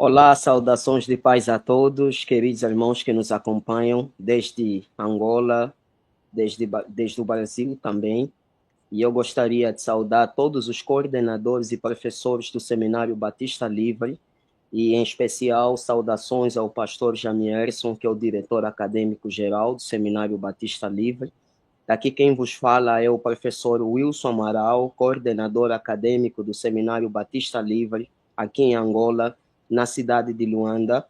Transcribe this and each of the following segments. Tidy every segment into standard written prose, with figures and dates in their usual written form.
Olá, saudações de paz a todos, queridos irmãos que nos acompanham desde Angola, desde o Brasil também. E eu gostaria de saudar todos os coordenadores e professores do Seminário Batista Livre, e em especial saudações ao pastor Jamierson, que é o diretor acadêmico-geral do Seminário Batista Livre. Aqui quem vos fala é o professor Wilson Amaral, coordenador acadêmico do Seminário Batista Livre, aqui em Angola, na cidade de Luanda.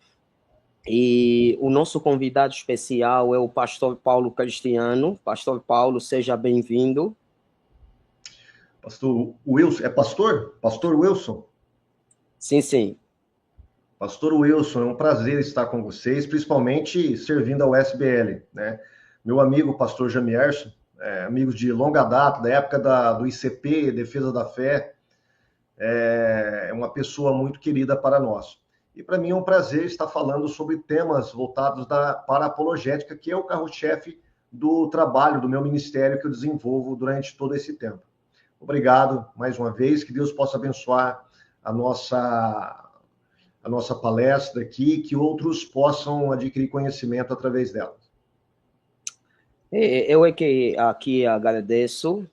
E o nosso convidado especial é o pastor Paulo Cristiano. Pastor Paulo, seja bem-vindo. Pastor Wilson, é pastor? Pastor Wilson? Sim, sim. Pastor Wilson, é um prazer estar com vocês, principalmente servindo ao SBL, né? Meu amigo, pastor Jamierson, amigos de longa data, da época do ICP, Defesa da Fé, é uma pessoa muito querida para nós. E para mim é um prazer estar falando sobre temas voltados para a apologética, que é o carro-chefe do trabalho do meu ministério que eu desenvolvo durante todo esse tempo. Obrigado mais uma vez, que Deus possa abençoar a nossa palestra aqui, que outros possam adquirir conhecimento através dela. Eu é que aqui agradeço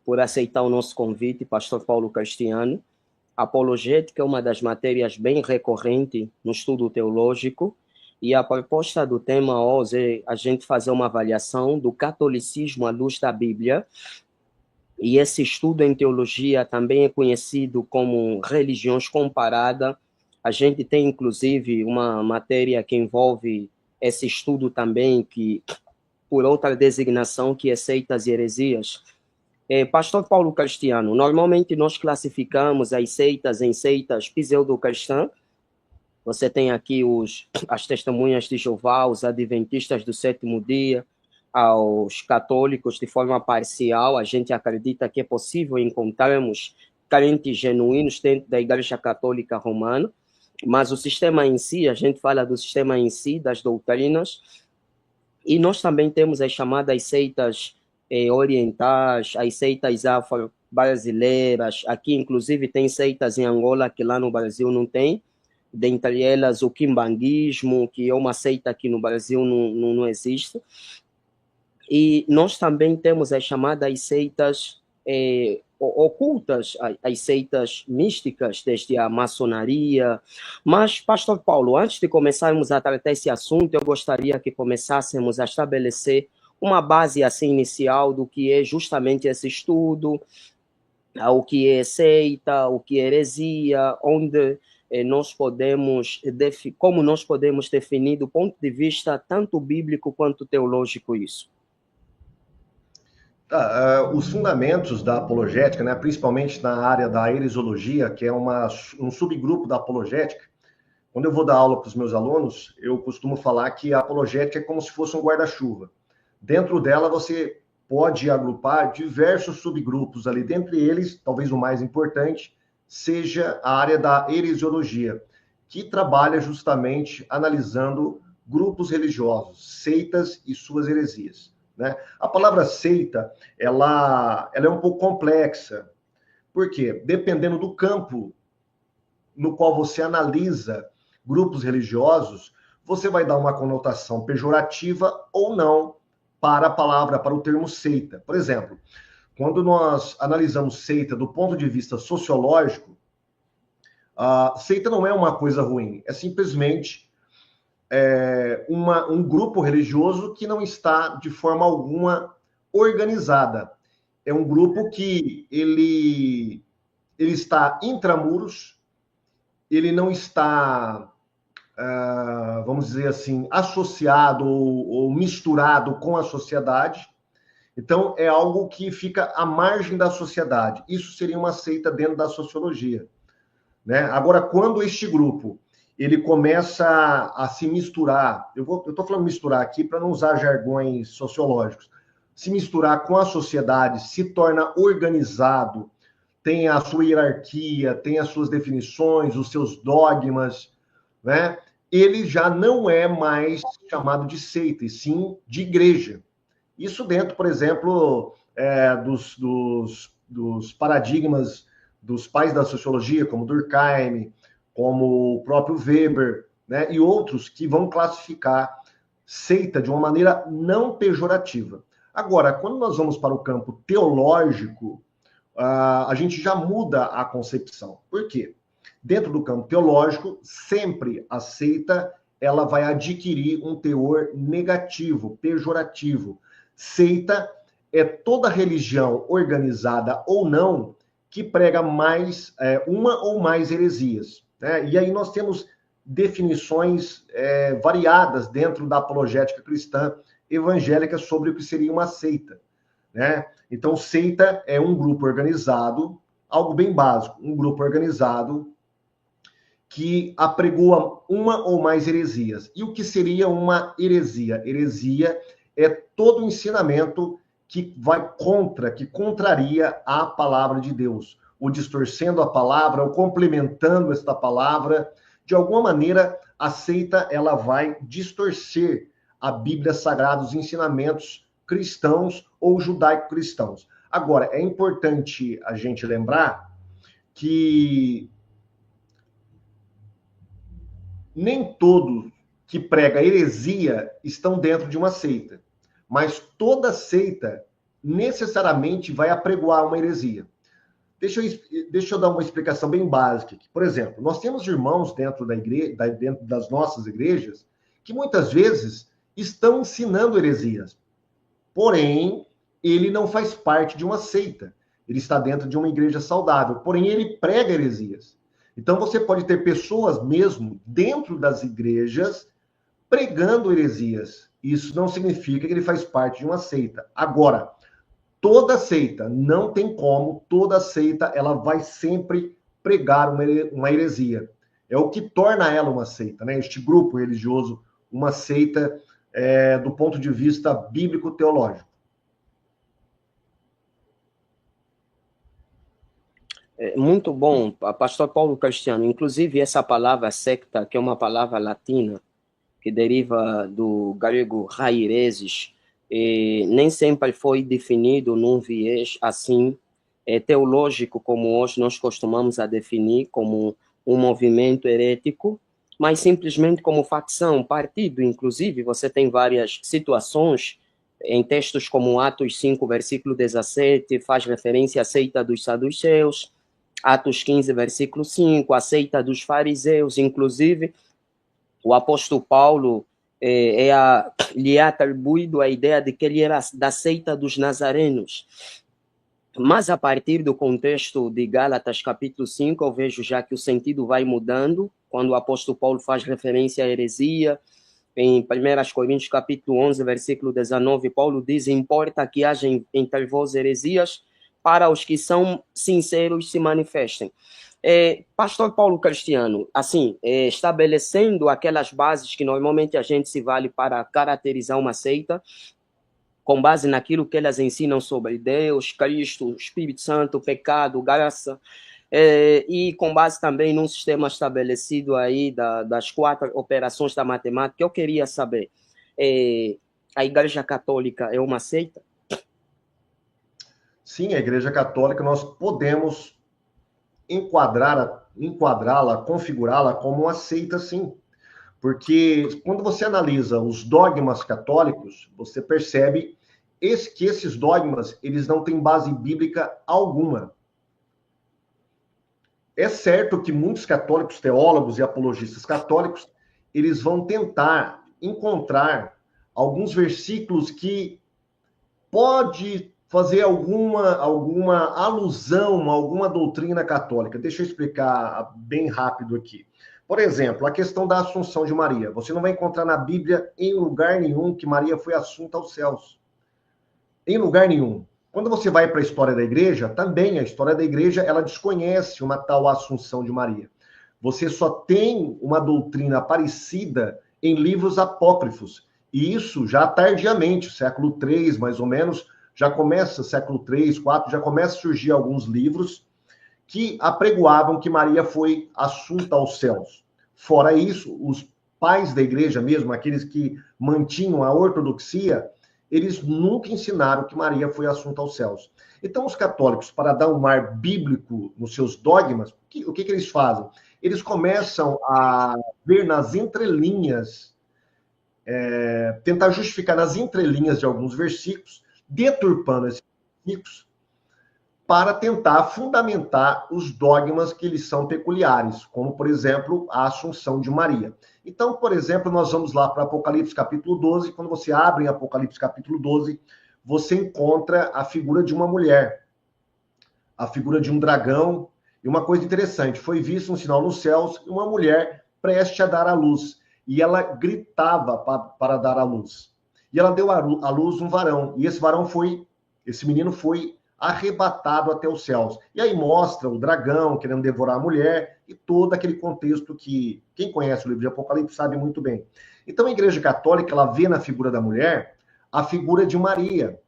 por aceitar o nosso convite, pastor Paulo Cristiano. Apologética é uma das matérias bem recorrentes no estudo teológico, e a proposta do tema hoje é a gente fazer uma avaliação do catolicismo à luz da Bíblia. E esse estudo em teologia também é conhecido como religiões comparadas. A gente tem, inclusive, uma matéria que envolve esse estudo também, que por outra designação, que é seitas e heresias. Pastor Paulo Cristiano, normalmente nós classificamos as seitas em seitas pseudo-cristãs. Você tem aqui as testemunhas de Jeová, os adventistas do sétimo dia, aos católicos de forma parcial. A gente acredita que é possível encontrarmos crentes genuínos dentro da Igreja Católica Romana, mas o sistema em si, a gente fala do sistema em si, das doutrinas, e nós também temos as chamadas seitas orientais, as seitas afro-brasileiras. Aqui, inclusive, tem seitas em Angola que lá no Brasil não tem, dentre elas o quimbanguismo, que é uma seita que no Brasil não existe. E nós também temos as chamadas seitas ocultas, as seitas místicas, desde a maçonaria. Mas, pastor Paulo, antes de começarmos a tratar esse assunto, eu gostaria que começássemos a estabelecer uma base assim inicial do que é justamente esse estudo, o que é seita, o que é heresia, onde como nós podemos definir do ponto de vista tanto bíblico quanto teológico isso. Os fundamentos da apologética, né, principalmente na área da heresiologia, que é um subgrupo da apologética. Quando eu vou dar aula para os meus alunos, eu costumo falar que a apologética é como se fosse um guarda-chuva. Dentro dela, você pode agrupar diversos subgrupos ali. Dentre eles, talvez o mais importante, seja a área da heresiologia, que trabalha justamente analisando grupos religiosos, seitas e suas heresias. Né? A palavra seita, ela é um pouco complexa. Por quê? Dependendo do campo no qual você analisa grupos religiosos, você vai dar uma conotação pejorativa ou não para a palavra, para o termo seita. Por exemplo, quando nós analisamos seita do ponto de vista sociológico, a seita não é uma coisa ruim, é simplesmente um grupo religioso que não está de forma alguma organizada. É um grupo que ele está intramuros, ele não está, vamos dizer assim, associado ou misturado com a sociedade. Então, é algo que fica à margem da sociedade. Isso seria uma seita dentro da sociologia. Né? Agora, quando este grupo ele começa a se misturar, eu estou falando misturar aqui para não usar jargões sociológicos, se misturar com a sociedade, se torna organizado, tem a sua hierarquia, tem as suas definições, os seus dogmas, né? Ele já não é mais chamado de seita, e sim de igreja. Isso dentro, por exemplo, dos paradigmas dos pais da sociologia, como Durkheim, como o próprio Weber, né, e outros que vão classificar seita de uma maneira não pejorativa. Agora, quando nós vamos para o campo teológico, a gente já muda a concepção. Por quê? Dentro do campo teológico, sempre a seita ela vai adquirir um teor negativo, pejorativo. Seita é toda religião organizada ou não que prega mais uma ou mais heresias, né? E aí nós temos definições variadas dentro da apologética cristã evangélica sobre o que seria uma seita, né? Então, seita é um grupo organizado, algo bem básico, um grupo organizado que apregoa uma ou mais heresias. E o que seria uma heresia? Heresia é todo ensinamento que vai contra, que contraria a palavra de Deus, ou distorcendo a palavra, ou complementando esta palavra. De alguma maneira, a seita ela vai distorcer a Bíblia Sagrada, os ensinamentos cristãos ou judaico-cristãos. Agora, é importante a gente lembrar que nem todos que prega heresia estão dentro de uma seita, mas toda seita necessariamente vai apregoar uma heresia. Deixa eu dar uma explicação bem básica aqui. Por exemplo, nós temos irmãos dentro da igreja, dentro das nossas igrejas, que muitas vezes estão ensinando heresias. Porém, ele não faz parte de uma seita. Ele está dentro de uma igreja saudável. Porém, ele prega heresias. Então, você pode ter pessoas mesmo dentro das igrejas pregando heresias. Isso não significa que ele faz parte de uma seita. Agora, toda seita, não tem como, toda seita, ela vai sempre pregar uma heresia. É o que torna ela uma seita, né? Este grupo religioso, uma seita do ponto de vista bíblico-teológico. Muito bom, pastor Paulo Cristiano. Inclusive, essa palavra secta, que é uma palavra latina, que deriva do grego raireses, nem sempre foi definido num viés assim teológico, como hoje nós costumamos a definir como um movimento herético, mas simplesmente como facção, partido. Inclusive, você tem várias situações em textos como Atos 5, versículo 17, faz referência à seita dos saduceus, Atos 15, versículo 5, a seita dos fariseus. Inclusive, o apóstolo Paulo lhe é atribuído a ideia de que ele era da seita dos nazarenos. Mas a partir do contexto de Gálatas capítulo 5, eu vejo já que o sentido vai mudando, quando o apóstolo Paulo faz referência à heresia. Em 1 Coríntios capítulo 11, versículo 19, Paulo diz: importa que haja entre vós heresias, para os que são sinceros se manifestem. Pastor Paulo Cristiano, assim, estabelecendo aquelas bases que normalmente a gente se vale para caracterizar uma seita, com base naquilo que elas ensinam sobre Deus, Cristo, Espírito Santo, pecado, graça, e com base também num sistema estabelecido aí das 4 operações da matemática, eu queria saber, a Igreja Católica é uma seita? Sim, a Igreja Católica, nós podemos enquadrá-la, configurá-la como uma seita, sim. Porque quando você analisa os dogmas católicos, você percebe que esses dogmas, eles não têm base bíblica alguma. É certo que muitos católicos, teólogos e apologistas católicos, eles vão tentar encontrar alguns versículos que pode fazer alguma alusão a alguma doutrina católica. Deixa eu explicar bem rápido aqui. Por exemplo, a questão da Assunção de Maria. Você não vai encontrar na Bíblia em lugar nenhum que Maria foi assunta aos céus. Em lugar nenhum. Quando você vai para a história da igreja, também a história da igreja, ela desconhece uma tal Assunção de Maria. Você só tem uma doutrina parecida em livros apócrifos. E isso já tardiamente, século III, mais ou menos, já começa, século III, IV, já começa a surgir alguns livros que apregoavam que Maria foi assunta aos céus. Fora isso, os pais da igreja mesmo, aqueles que mantinham a ortodoxia, eles nunca ensinaram que Maria foi assunta aos céus. Então, os católicos, para dar um ar bíblico nos seus dogmas, o que eles fazem? eles começam a ver nas entrelinhas, tentar justificar nas entrelinhas de alguns versículos, deturpando esses versículos, para tentar fundamentar os dogmas que lhes são peculiares, como, por exemplo, a Assunção de Maria. Então, por exemplo, nós vamos lá para Apocalipse capítulo 12, quando você abre em Apocalipse capítulo 12, você encontra a figura de uma mulher, a figura de um dragão, e uma coisa interessante, foi visto um sinal nos céus, uma mulher prestes a dar à luz, e ela gritava para dar à luz. E ela deu à luz um varão, e esse menino foi arrebatado até os céus. E aí mostra o dragão querendo devorar a mulher, e todo aquele contexto que quem conhece o livro de Apocalipse sabe muito bem. Então a Igreja Católica, ela vê na figura da mulher a figura de Maria.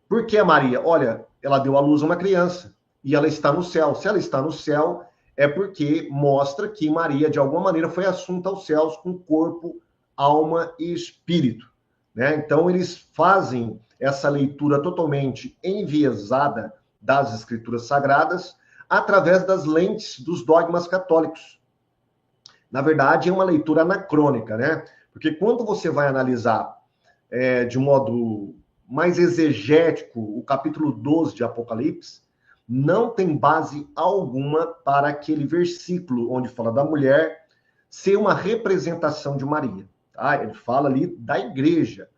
Por que a Maria? Olha, ela deu à luz a uma criança e ela está no céu. Se ela está no céu, é porque mostra que Maria, de alguma maneira, foi assunta aos céus com corpo, alma e espírito. Né? Então, eles fazem essa leitura totalmente enviesada das Escrituras Sagradas através das lentes dos dogmas católicos. Na verdade, é uma leitura anacrônica, né? Porque quando você vai analisar de modo mais exegético o capítulo 12 de Apocalipse, não tem base alguma para aquele versículo onde fala da mulher ser uma representação de Maria. Tá? Ele fala ali da igreja,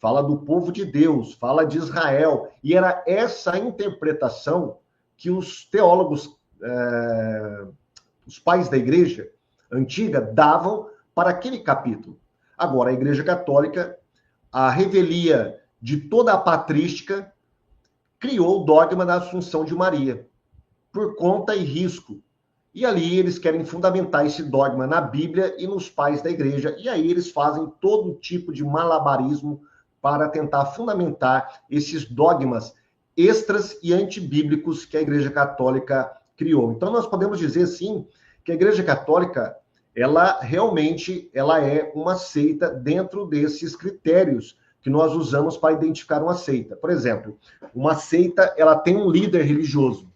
fala do povo de Deus, fala de Israel. E era essa interpretação que os teólogos, os pais da igreja antiga, davam para aquele capítulo. Agora, a Igreja Católica, a revelia de toda a patrística, criou o dogma da Assunção de Maria, por conta e risco. E ali eles querem fundamentar esse dogma na Bíblia e nos pais da igreja, e aí eles fazem todo tipo de malabarismo para tentar fundamentar esses dogmas extras e antibíblicos que a Igreja Católica criou. Então nós podemos dizer, sim, que a Igreja Católica, ela realmente é uma seita dentro desses critérios que nós usamos para identificar uma seita. Por exemplo, uma seita, ela tem um líder religioso,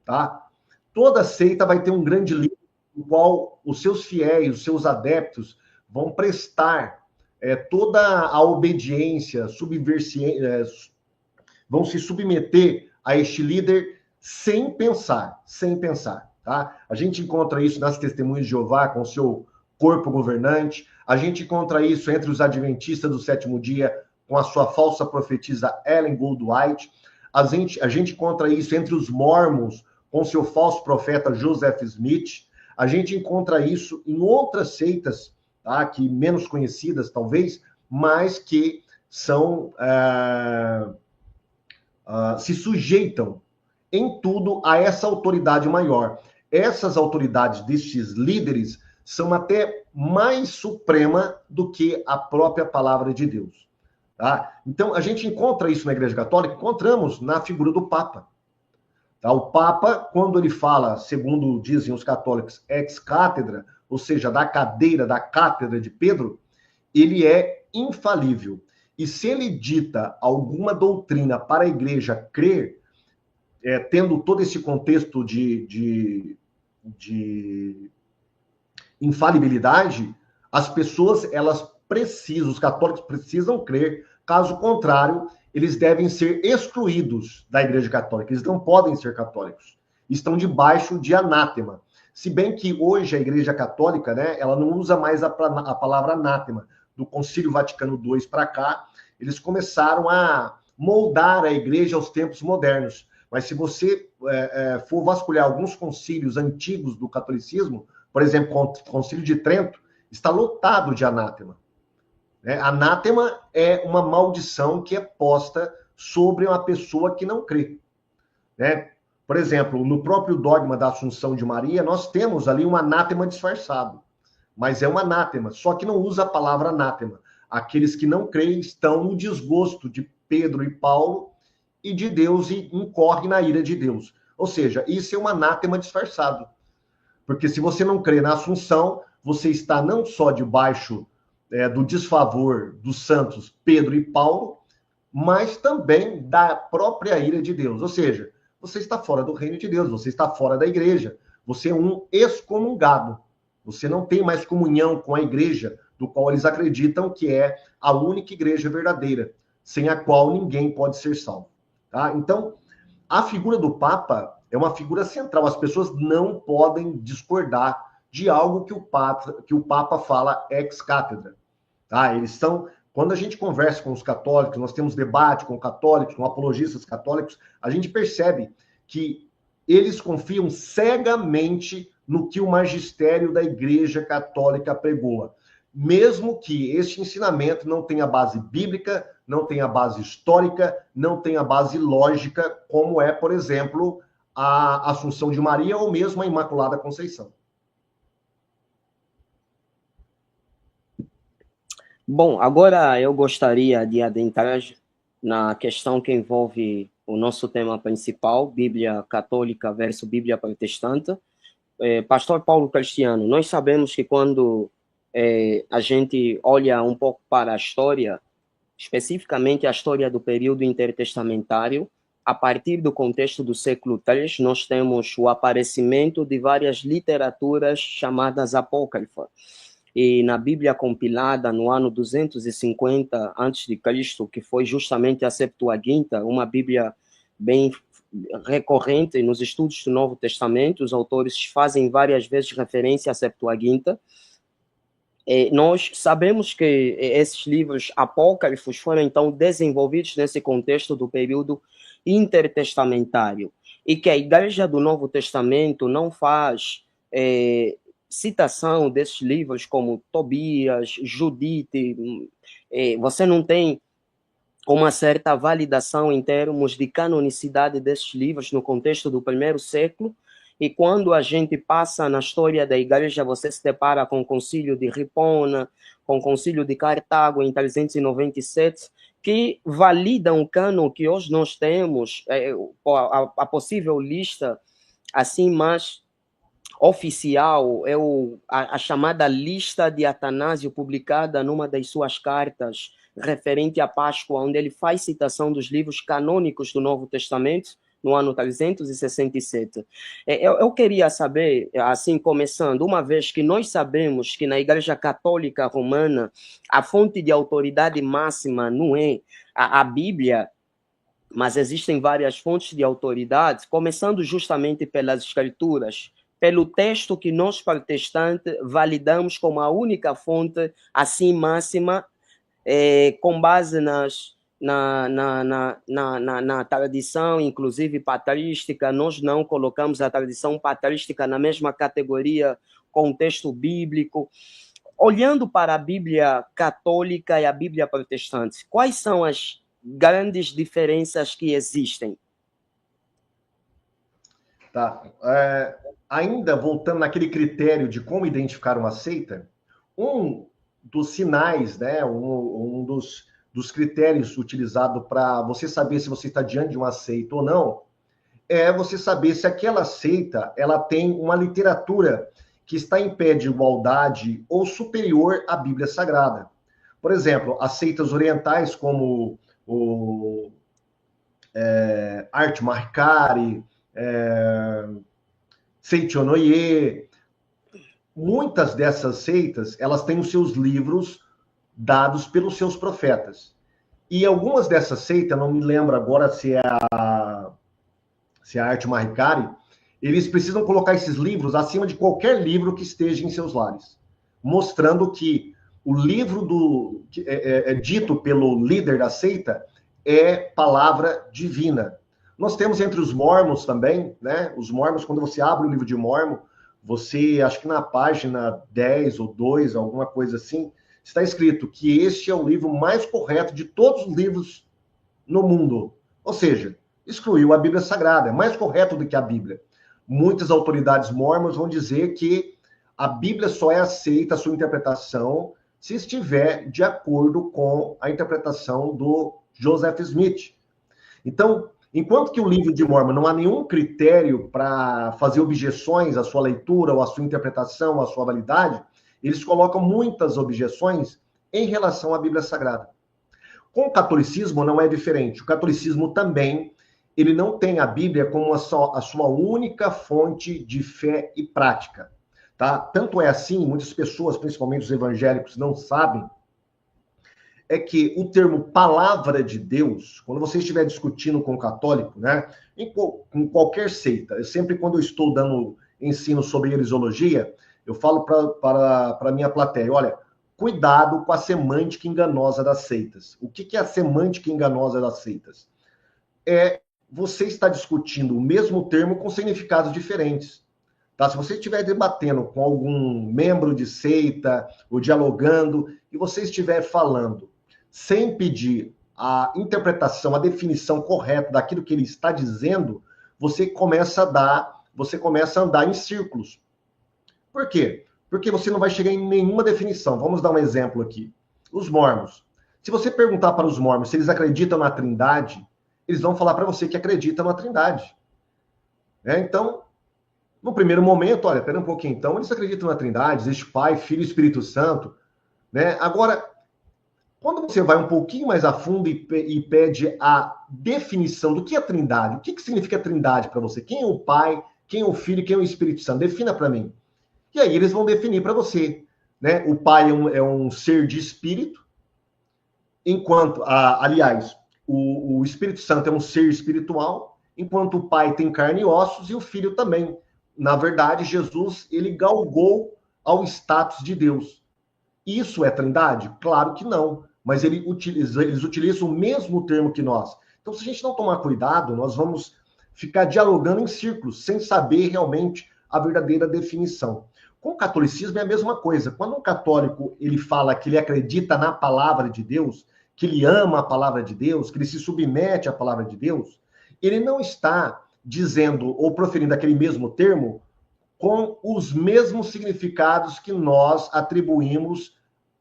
tá? Toda seita vai ter um grande líder, no qual os seus fiéis, os seus adeptos, vão prestar toda a obediência, vão se submeter a este líder sem pensar, tá? A gente encontra isso nas Testemunhas de Jeová, com o seu corpo governante. A gente encontra isso entre os adventistas do sétimo dia, com a sua falsa profetisa Ellen Goldwhite. A gente encontra isso entre os mormons, com seu falso profeta Joseph Smith. A gente encontra isso em outras seitas, tá? Que menos conhecidas, talvez, mas que são se sujeitam em tudo a essa autoridade maior. Essas autoridades destes líderes são até mais suprema do que a própria palavra de Deus. Tá? Então, a gente encontra isso na Igreja Católica, encontramos na figura do Papa. Tá? O Papa, quando ele fala, segundo dizem os católicos, ex-cátedra, ou seja, da cadeira, da cátedra de Pedro, ele é infalível. E se ele dita alguma doutrina para a Igreja crer, tendo todo esse contexto de infalibilidade, as pessoas, os católicos precisam crer, caso contrário, eles devem ser excluídos da Igreja Católica, eles não podem ser católicos, estão debaixo de anátema. Se bem que hoje a Igreja Católica, né, ela não usa mais a palavra anátema. Do Concílio Vaticano II para cá, eles começaram a moldar a Igreja aos tempos modernos. Mas se você for vasculhar alguns concílios antigos do catolicismo, por exemplo, o Concílio de Trento, está lotado de anátema. Anátema é uma maldição que é posta sobre uma pessoa que não crê. Por exemplo, no próprio dogma da Assunção de Maria, nós temos ali um anátema disfarçado. Mas é um anátema, só que não usa a palavra anátema. Aqueles que não creem estão no desgosto de Pedro e Paulo e de Deus e incorrem na ira de Deus. Ou seja, isso é um anátema disfarçado. Porque se você não crê na Assunção, você está não só debaixo do desfavor dos santos Pedro e Paulo, mas também da própria ira de Deus. Ou seja, você está fora do reino de Deus, você está fora da igreja, você é um excomungado. Você não tem mais comunhão com a igreja, do qual eles acreditam que é a única igreja verdadeira, sem a qual ninguém pode ser salvo. Tá? Então, a figura do Papa é uma figura central. As pessoas não podem discordar de algo que o Papa fala ex cátedra. Tá? Eles são... Quando a gente conversa com os católicos, nós temos debate com católicos, com apologistas católicos, a gente percebe que eles confiam cegamente no que o magistério da Igreja Católica pregou, mesmo que este ensinamento não tenha base bíblica, não tenha base histórica, não tenha base lógica, como é, por exemplo, a Assunção de Maria ou mesmo a Imaculada Conceição. Bom, agora eu gostaria de adentrar na questão que envolve o nosso tema principal, Bíblia Católica versus Bíblia Protestante. Pastor Paulo Cristiano, nós sabemos que quando a gente olha um pouco para a história, especificamente a história do período intertestamentário, a partir do contexto do século III, nós temos o aparecimento de várias literaturas chamadas apócrifas. E na Bíblia compilada no ano 250 a.C., que foi justamente a Septuaginta, uma Bíblia bem recorrente nos estudos do Novo Testamento, os autores fazem várias vezes referência à Septuaginta. Nós sabemos que esses livros apócrifos foram então desenvolvidos nesse contexto do período intertestamentário e que a Igreja do Novo Testamento não faz citação desses livros como Tobias, Judite. Você não tem uma certa validação em termos de canonicidade desses livros no contexto do primeiro século. E quando a gente passa na história da igreja, você se depara com o concílio de Ripona, com o concílio de Cartago em 397, que validam o cânon que hoje nós temos, a possível lista assim mais oficial é a chamada lista de Atanásio, publicada numa das suas cartas referente à Páscoa, onde ele faz citação dos livros canônicos do Novo Testamento, no ano 367. Eu queria saber, assim, começando, uma vez que nós sabemos que na Igreja Católica Romana a fonte de autoridade máxima não é a Bíblia, mas existem várias fontes de autoridade, começando justamente pelas Escrituras, pelo texto que nós, protestantes, validamos como a única fonte, assim, máxima, com base na tradição, inclusive patrística. Nós não colocamos a tradição patrística na mesma categoria com o texto bíblico. Olhando para a Bíblia católica e a Bíblia protestante, quais são as grandes diferenças que existem? Tá. Ainda voltando naquele critério de como identificar uma seita, um dos sinais, né, um dos critérios utilizados para você saber se você está diante de uma seita ou não, é você saber se aquela seita ela tem uma literatura que está em pé de igualdade ou superior à Bíblia Sagrada. Por exemplo, as seitas orientais como o Art Mahikari, Seichonoye, muitas dessas seitas, elas têm os seus livros dados pelos seus profetas. E algumas dessas seitas, não me lembro agora se é a Art Mahikari, eles precisam colocar esses livros acima de qualquer livro que esteja em seus lares, mostrando que o livro dito pelo líder da seita é palavra divina. Nós temos entre os mormons também, né? Os mormons, quando você abre o livro de Mormon, você, acho que na página 10 ou 2, alguma coisa assim, está escrito que este é o livro mais correto de todos os livros no mundo. Ou seja, excluiu a Bíblia Sagrada, é mais correto do que a Bíblia. Muitas autoridades mormons vão dizer que a Bíblia só é aceita, a sua interpretação, se estiver de acordo com a interpretação do Joseph Smith. Então, enquanto que o livro de Mormon não há nenhum critério para fazer objeções à sua leitura, ou à sua interpretação, ou à sua validade, eles colocam muitas objeções em relação à Bíblia Sagrada. Com o catolicismo não é diferente. O catolicismo também, ele não tem a Bíblia como a sua única fonte de fé e prática. Tá? Tanto é assim, muitas pessoas, principalmente os evangélicos, não sabem, é que o termo palavra de Deus, quando você estiver discutindo com o católico, né, em qualquer seita, eu sempre quando eu estou dando ensino sobre heresiologia, eu falo para a minha plateia, olha, cuidado com a semântica enganosa das seitas. O que é a semântica enganosa das seitas? É você está discutindo o mesmo termo com significados diferentes. Tá? Se você estiver debatendo com algum membro de seita ou dialogando e você estiver falando sem pedir a interpretação, a definição correta daquilo que ele está dizendo, você começa a andar em círculos. Por quê? Porque você não vai chegar em nenhuma definição. Vamos dar um exemplo aqui. Os mormons. Se você perguntar para os mormons se eles acreditam na Trindade, eles vão falar para você que acreditam na Trindade. Então, no primeiro momento, olha, espera um pouquinho, então, eles acreditam na Trindade, existe Pai, Filho e Espírito Santo, né? Agora, quando você vai um pouquinho mais a fundo e pede a definição do que é Trindade, o que significa Trindade para você? Quem é o Pai, quem é o Filho, quem é o Espírito Santo? Defina para mim. E aí eles vão definir para você, né? O Pai é um ser de espírito, enquanto, aliás, o Espírito Santo é um ser espiritual, enquanto o Pai tem carne e ossos e o Filho também. Na verdade, Jesus, ele galgou ao status de Deus. Isso é Trindade? Claro que não, mas eles utilizam o mesmo termo que nós. Então, se a gente não tomar cuidado, nós vamos ficar dialogando em círculos, sem saber realmente a verdadeira definição. Com o catolicismo é a mesma coisa. Quando um católico ele fala que ele acredita na palavra de Deus, que ele ama a palavra de Deus, que ele se submete à palavra de Deus, ele não está dizendo ou proferindo aquele mesmo termo com os mesmos significados que nós atribuímos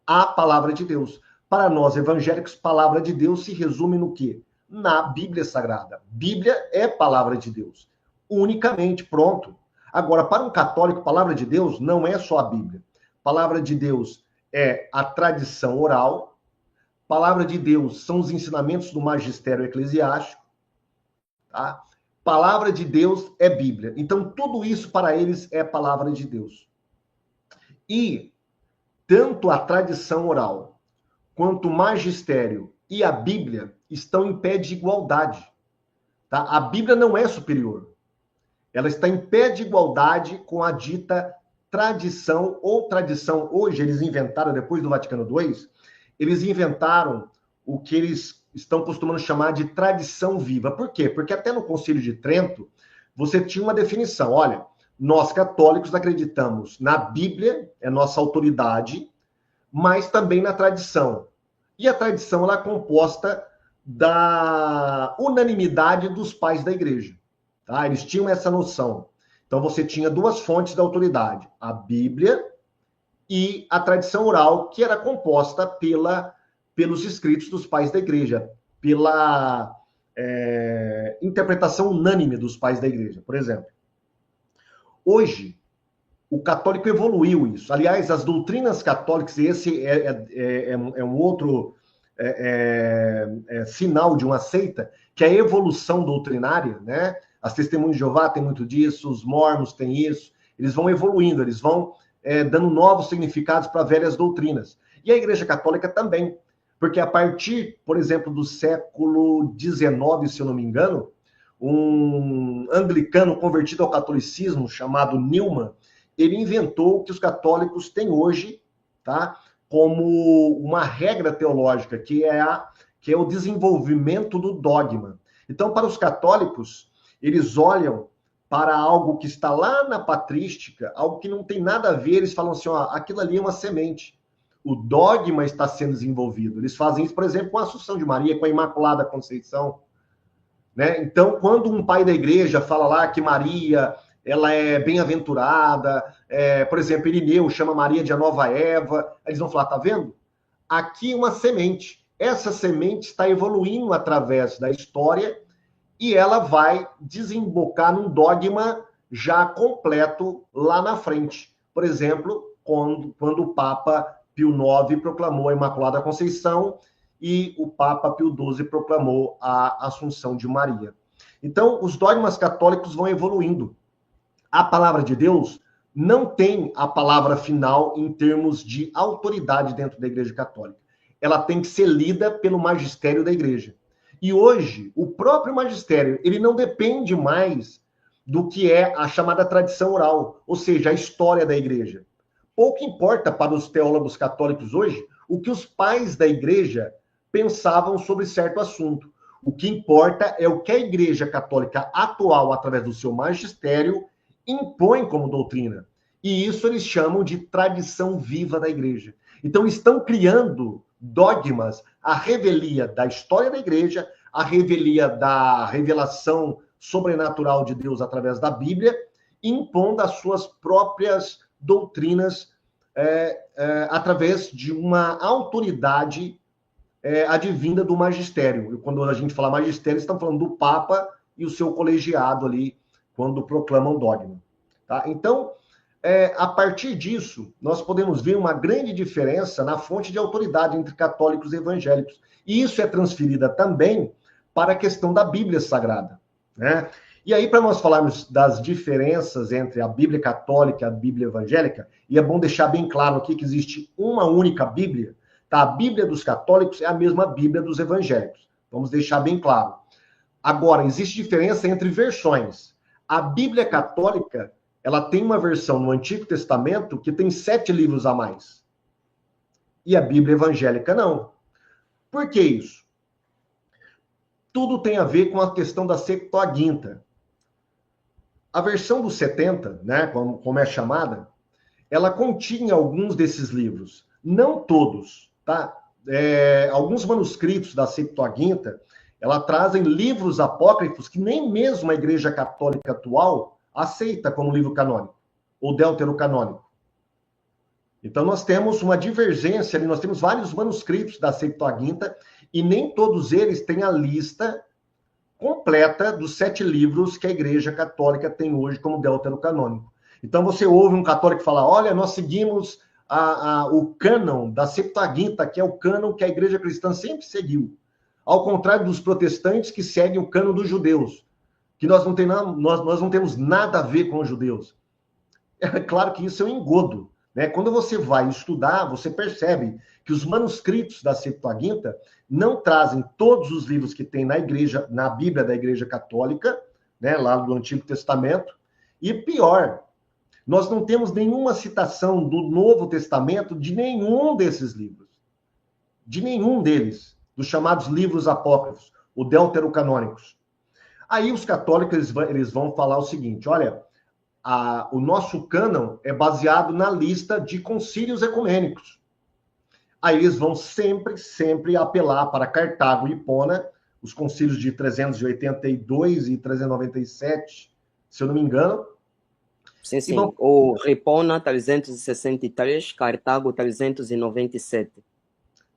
à palavra de Deus. Para nós evangélicos, palavra de Deus se resume no quê? Na Bíblia Sagrada. Bíblia é palavra de Deus. Unicamente, pronto. Agora, para um católico, palavra de Deus não é só a Bíblia. Palavra de Deus é a tradição oral. Palavra de Deus são os ensinamentos do magistério eclesiástico. Tá? Palavra de Deus é Bíblia. Então, tudo isso para eles é palavra de Deus. E tanto a tradição oral, quanto o magistério e a Bíblia estão em pé de igualdade. Tá? A Bíblia não é superior. Ela está em pé de igualdade com a dita tradição, ou tradição, hoje eles inventaram, depois do Vaticano II, eles inventaram o que eles estão costumando chamar de tradição viva. Por quê? Porque até no Concílio de Trento, você tinha uma definição. Olha, nós católicos acreditamos na Bíblia, é nossa autoridade, mas também na tradição. E a tradição ela é composta da unanimidade dos pais da igreja. Tá? Eles tinham essa noção. Então você tinha duas fontes da autoridade, a Bíblia e a tradição oral, que era composta pelos escritos dos pais da igreja, pela interpretação unânime dos pais da igreja, por exemplo. Hoje, o católico evoluiu isso. Aliás, as doutrinas católicas, esse é um outro sinal de uma seita, que é a evolução doutrinária, né? As Testemunhas de Jeová têm muito disso, os mormons têm isso. Eles vão evoluindo, eles vão dando novos significados para velhas doutrinas. E a Igreja Católica também. Porque a partir, por exemplo, do século XIX, se eu não me engano, um anglicano convertido ao catolicismo, chamado Newman, ele inventou o que os católicos têm hoje, tá? Como uma regra teológica, que é o desenvolvimento do dogma. Então, para os católicos, eles olham para algo que está lá na patrística, algo que não tem nada a ver, eles falam assim, ó, aquilo ali é uma semente. O dogma está sendo desenvolvido. Eles fazem isso, por exemplo, com a Assunção de Maria, com a Imaculada Conceição. Né? Então, quando um pai da igreja fala lá que Maria ela é bem-aventurada, por exemplo, Irineu chama Maria de a nova Eva, eles vão falar, tá vendo? Aqui uma semente. Essa semente está evoluindo através da história e ela vai desembocar num dogma já completo lá na frente. Por exemplo, quando o Papa Pio IX proclamou a Imaculada Conceição e o Papa Pio XII proclamou a Assunção de Maria. Então, os dogmas católicos vão evoluindo. A palavra de Deus não tem a palavra final em termos de autoridade dentro da Igreja Católica. Ela tem que ser lida pelo magistério da Igreja. E hoje, o próprio magistério, ele não depende mais do que é a chamada tradição oral, ou seja, a história da Igreja. Pouco importa para os teólogos católicos hoje o que os pais da Igreja pensavam sobre certo assunto. O que importa é o que a Igreja Católica atual, através do seu magistério, impõe como doutrina. E isso eles chamam de tradição viva da Igreja. Então, estão criando dogmas, a revelia da história da Igreja, a revelia da revelação sobrenatural de Deus através da Bíblia, impondo as suas próprias doutrinas através de uma autoridade advinda do magistério. E quando a gente fala magistério, estamos falando do Papa e o seu colegiado ali, quando proclamam dogma. Tá? Então, a partir disso, nós podemos ver uma grande diferença na fonte de autoridade entre católicos e evangélicos. E isso é transferida também para a questão da Bíblia Sagrada. Né? E aí, para nós falarmos das diferenças entre a Bíblia católica e a Bíblia evangélica, e é bom deixar bem claro aqui que existe uma única Bíblia, tá? A Bíblia dos católicos é a mesma Bíblia dos evangélicos. Vamos deixar bem claro. Agora, existe diferença entre versões. A Bíblia católica, ela tem uma versão no Antigo Testamento que tem 7 livros a mais. E a Bíblia evangélica não. Por que isso? Tudo tem a ver com a questão da Septuaginta. A versão dos 70, né, como é chamada, ela continha alguns desses livros. Não todos, tá? Alguns manuscritos da Septuaginta, ela trazem livros apócrifos que nem mesmo a Igreja Católica atual aceita como livro canônico, ou deuterocanônico. Então, nós temos uma divergência ali, nós temos vários manuscritos da Septuaginta, e nem todos eles têm a lista completa dos 7 livros que a Igreja Católica tem hoje como deuterocanônico. Então, você ouve um católico falar, olha, nós seguimos o cânon da Septuaginta, que é o cânon que a Igreja Cristã sempre seguiu. Ao contrário dos protestantes que seguem o cânon dos judeus, que nós não temos nada a ver com os judeus. É claro que isso é um engodo. Né? Quando você vai estudar, você percebe que os manuscritos da Septuaginta não trazem todos os livros que tem na Bíblia da Igreja Católica, né, lá do Antigo Testamento, e pior, nós não temos nenhuma citação do Novo Testamento de nenhum desses livros. De nenhum deles, dos chamados livros apócrifos, ou deuterocanônicos. Aí os católicos eles vão falar o seguinte, olha, o nosso cânon é baseado na lista de concílios ecumênicos. Aí eles vão sempre apelar para Cartago e Hipona, os concílios de 382 e 397, se eu não me engano. Sim. O Hipona 363, Cartago 397.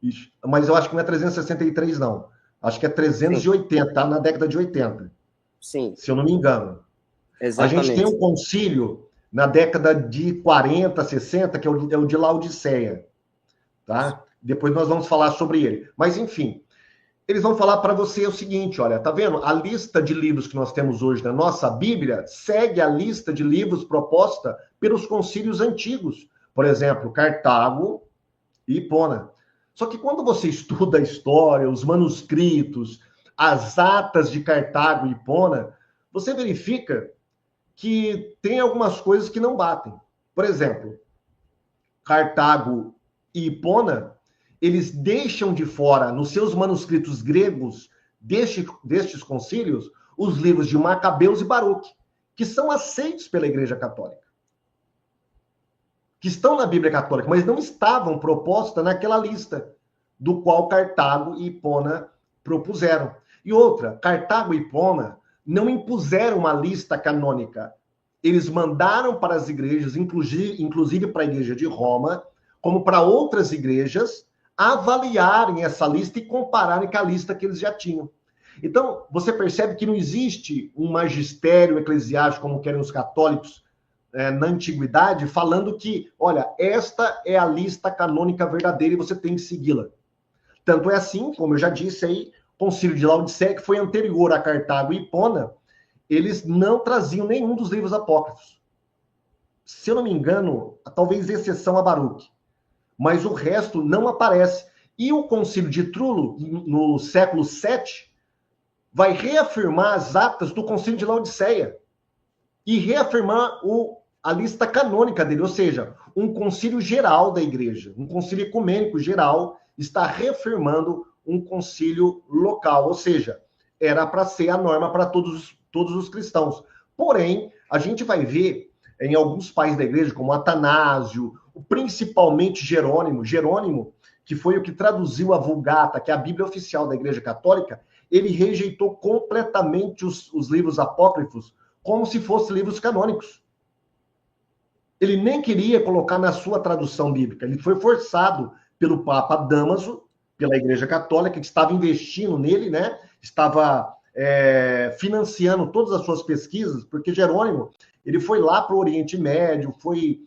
Isso. Mas eu acho que não é 363, não. Acho que é 380, tá na década de 80. Sim. Se eu não me engano. Exatamente. A gente tem um concílio na década de 40, 60, que é o de Laodiceia. Tá? Depois nós vamos falar sobre ele. Mas, enfim, eles vão falar para você o seguinte, olha, tá vendo? A lista de livros que nós temos hoje na nossa Bíblia segue a lista de livros proposta pelos concílios antigos. Por exemplo, Cartago e Hipona. Só que quando você estuda a história, os manuscritos, as atas de Cartago e Hipona, você verifica que tem algumas coisas que não batem. Por exemplo, Cartago e Hipona, eles deixam de fora, nos seus manuscritos gregos destes concílios, os livros de Macabeus e Baruque, que são aceitos pela Igreja Católica. Que estão na Bíblia Católica, mas não estavam propostas naquela lista, do qual Cartago e Hipona propuseram. E outra, Cartago e Hipona não impuseram uma lista canônica. Eles mandaram para as igrejas, inclusive para a igreja de Roma, como para outras igrejas, avaliarem essa lista e compararem com a lista que eles já tinham. Então, você percebe que não existe um magistério eclesiástico, como querem os católicos na antiguidade, falando que, olha, esta é a lista canônica verdadeira e você tem que segui-la. Tanto é assim, como eu já disse aí, o Concílio de Laodiceia, que foi anterior a Cartago e Hipona, eles não traziam nenhum dos livros apócrifos. Se eu não me engano, talvez exceção a Baruque, mas o resto não aparece. E o Concílio de Trullo, no século VII, vai reafirmar as atas do Concílio de Laodiceia e reafirmar a lista canônica dele, ou seja, um concílio geral da igreja, um concílio ecumênico geral, está reafirmando um concílio local, ou seja, era para ser a norma para todos os cristãos. Porém, a gente vai ver em alguns pais da igreja, como Atanásio, principalmente Jerônimo, que foi o que traduziu a Vulgata, que é a Bíblia oficial da Igreja Católica, ele rejeitou completamente os livros apócrifos como se fossem livros canônicos. Ele nem queria colocar na sua tradução bíblica. Ele foi forçado pelo Papa Damaso, pela Igreja Católica, que estava investindo nele, né? Estava financiando todas as suas pesquisas, porque Jerônimo ele foi lá para o Oriente Médio, foi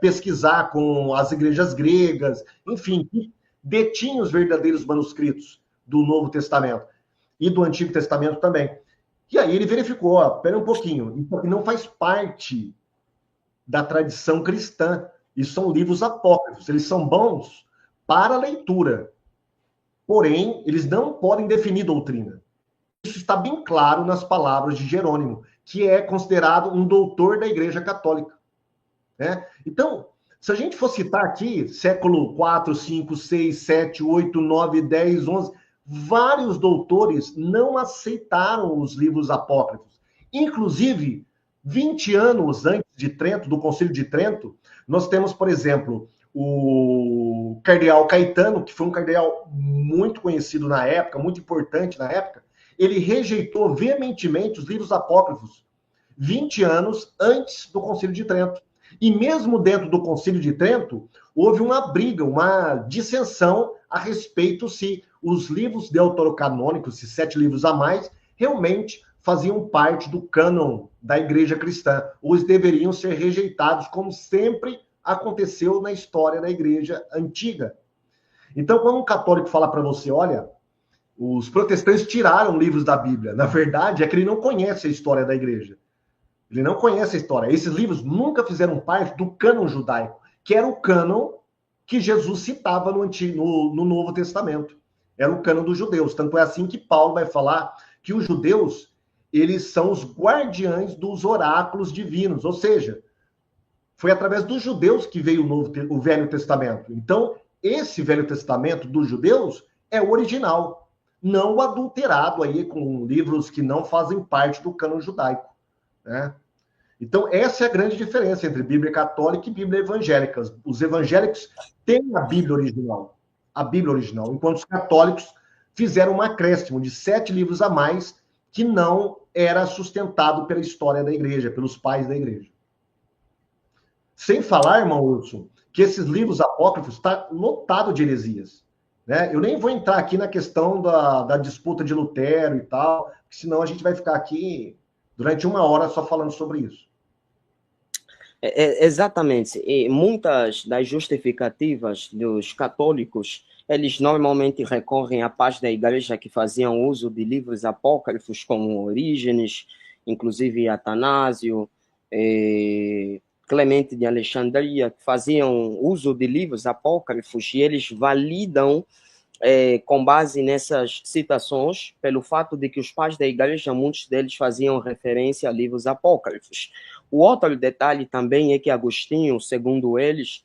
pesquisar com as igrejas gregas, enfim, detinha os verdadeiros manuscritos do Novo Testamento e do Antigo Testamento também. E aí ele verificou, espera um pouquinho, isso aqui não faz parte da tradição cristã. Isso são livros apócrifos, eles são bons para a leitura, porém, eles não podem definir doutrina. Isso está bem claro nas palavras de Jerônimo, que é considerado um doutor da Igreja Católica. Né? Então, se a gente for citar aqui, século 4, 5, 6, 7, 8, 9, 10, 11, vários doutores não aceitaram os livros apócrifos. Inclusive, 20 anos antes de Trento, do Concílio de Trento, nós temos, por exemplo, o cardeal Caetano, que foi um cardeal muito conhecido na época, muito importante na época, ele rejeitou veementemente os livros apócrifos 20 anos antes do Concílio de Trento. E mesmo dentro do Concílio de Trento, houve uma briga, uma dissensão a respeito se os livros deuterocanônicos, se 7 livros a mais, realmente faziam parte do cânon da Igreja Cristã, ou eles deveriam ser rejeitados, como sempre aconteceu na história da Igreja Antiga. Então, quando um católico fala para você, olha, os protestantes tiraram livros da Bíblia, na verdade é que ele não conhece a história da Igreja. Ele não conhece a história. Esses livros nunca fizeram parte do cânon judaico, que era o cânon que Jesus citava no Novo Testamento. Era o cânon dos judeus. Tanto é assim que Paulo vai falar que os judeus, eles são os guardiães dos oráculos divinos. Ou seja, foi através dos judeus que veio o Velho Testamento. Então, esse Velho Testamento dos judeus é o original, não o adulterado aí com livros que não fazem parte do cânon judaico. Né? Então, essa é a grande diferença entre Bíblia católica e Bíblia evangélica. Os evangélicos têm a Bíblia original, enquanto os católicos fizeram um acréscimo de 7 livros a mais que não era sustentado pela história da igreja, pelos pais da igreja. Sem falar, irmão Wilson, que esses livros apócrifos estão lotados de heresias. Né? Eu nem vou entrar aqui na questão da disputa de Lutero e tal, porque senão a gente vai ficar aqui durante 1 hora só falando sobre isso. Exatamente. E muitas das justificativas dos católicos, eles normalmente recorrem à parte da igreja que faziam uso de livros apócrifos como Orígenes, inclusive Atanásio, Clemente de Alexandria, que faziam uso de livros apócrifos e eles validam com base nessas citações, pelo fato de que os pais da igreja, muitos deles faziam referência a livros apócrifos. O outro detalhe também é que Agostinho, segundo eles,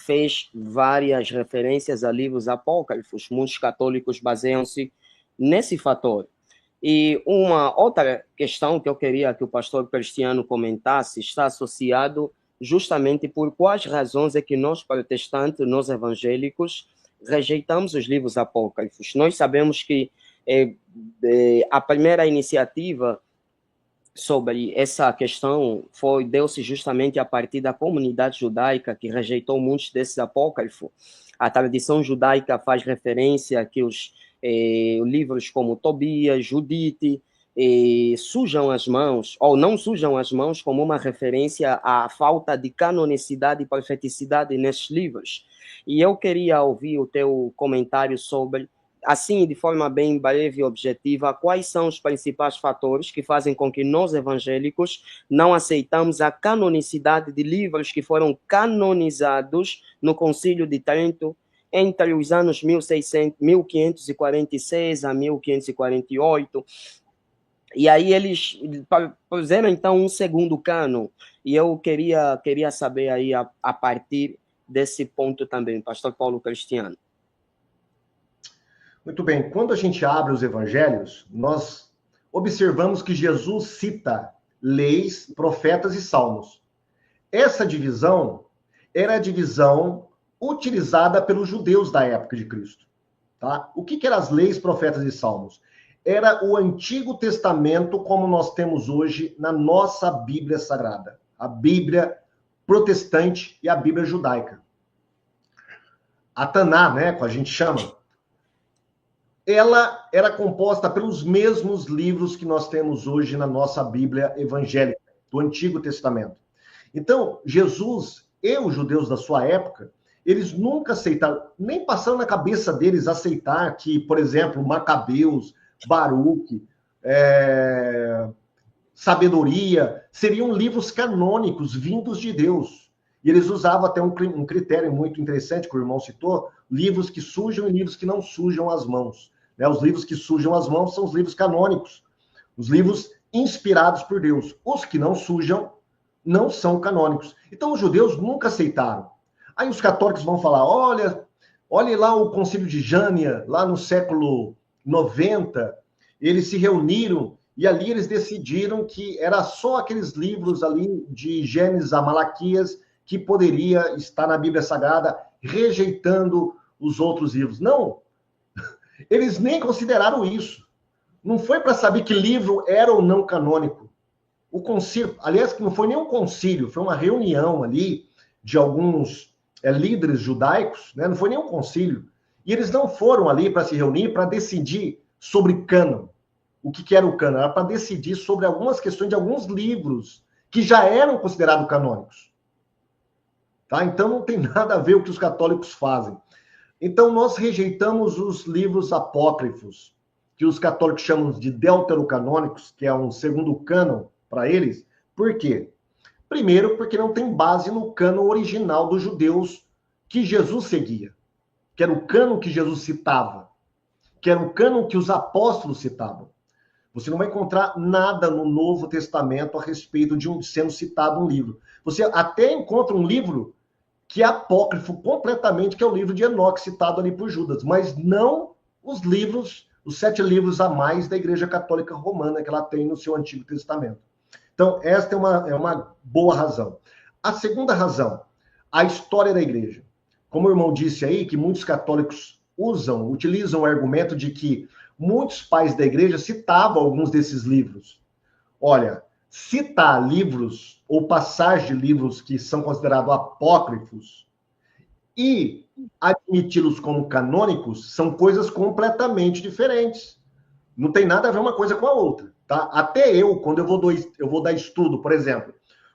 fez várias referências a livros apócrifos. Muitos católicos baseiam-se nesse fator. E uma outra questão que eu queria que o pastor Cristiano comentasse está associado justamente por quais razões é que nós protestantes, nós evangélicos, rejeitamos os livros apócrifos. Nós sabemos que a primeira iniciativa sobre essa questão deu-se justamente a partir da comunidade judaica, que rejeitou muitos desses apócrifos. A tradição judaica faz referência a que os livros como Tobias, Judite, sujam as mãos, ou não sujam as mãos, como uma referência à falta de canonicidade e profeticidade nesses livros. E eu queria ouvir o teu comentário sobre assim, de forma bem breve e objetiva, quais são os principais fatores que fazem com que nós, evangélicos, não aceitamos a canonicidade de livros que foram canonizados no Concílio de Trento entre os anos 1546 a 1548, e aí eles puseram, então, um segundo cânon, e eu queria saber aí, a partir desse ponto também, pastor Paulo Cristiano. Muito bem, quando a gente abre os evangelhos, nós observamos que Jesus cita leis, profetas e salmos. Essa divisão era a divisão utilizada pelos judeus da época de Cristo. Tá? O que eram as leis, profetas e salmos? Era o Antigo Testamento como nós temos hoje na nossa Bíblia Sagrada. A Bíblia protestante e a Bíblia judaica. A Taná, né, que a gente chama, ela era composta pelos mesmos livros que nós temos hoje na nossa Bíblia evangélica, do Antigo Testamento. Então, Jesus e os judeus da sua época, eles nunca aceitaram, nem passaram na cabeça deles aceitar que, por exemplo, Macabeus, Baruque, Sabedoria, seriam livros canônicos vindos de Deus. E eles usavam até um critério muito interessante que o irmão citou, livros que sujam e livros que não sujam as mãos. Né? Os livros que sujam as mãos são os livros canônicos, os livros inspirados por Deus. Os que não sujam não são canônicos. Então, os judeus nunca aceitaram. Aí os católicos vão falar, olha lá o Concílio de Jânia, lá no século 90, eles se reuniram e ali eles decidiram que era só aqueles livros ali de Gênesis a Malaquias que poderia estar na Bíblia Sagrada, rejeitando os outros livros. Não, eles nem consideraram isso. Não foi para saber que livro era ou não canônico. O concílio, aliás, que não foi nem um concílio, foi uma reunião ali de alguns líderes judaicos, né? Não foi nem um concílio. E eles não foram ali para se reunir para decidir sobre cânon. O que era o cânon? Era para decidir sobre algumas questões de alguns livros que já eram considerados canônicos. Tá? Então não tem nada a ver o que os católicos fazem. Então nós rejeitamos os livros apócrifos, que os católicos chamam de deuterocanônicos, que é um segundo cânon para eles. Por quê? Primeiro, porque não tem base no cânon original dos judeus que Jesus seguia, que era o cânon que Jesus citava, que era o cânon que os apóstolos citavam. Você não vai encontrar nada no Novo Testamento a respeito de sendo citado um livro. Você até encontra um livro que é apócrifo completamente, que é o livro de Enoque, citado ali por Judas, mas não os livros, os 7 livros a mais da Igreja Católica Romana que ela tem no seu Antigo Testamento. Então, esta é uma boa razão. A segunda razão, a história da igreja. Como o irmão disse aí, que muitos católicos utilizam o argumento de que muitos pais da igreja citavam alguns desses livros. Olha, citar livros ou passagens de livros que são considerados apócrifos e admiti-los como canônicos são coisas completamente diferentes. Não tem nada a ver uma coisa com a outra. Tá? Até quando eu vou dar estudo, por exemplo,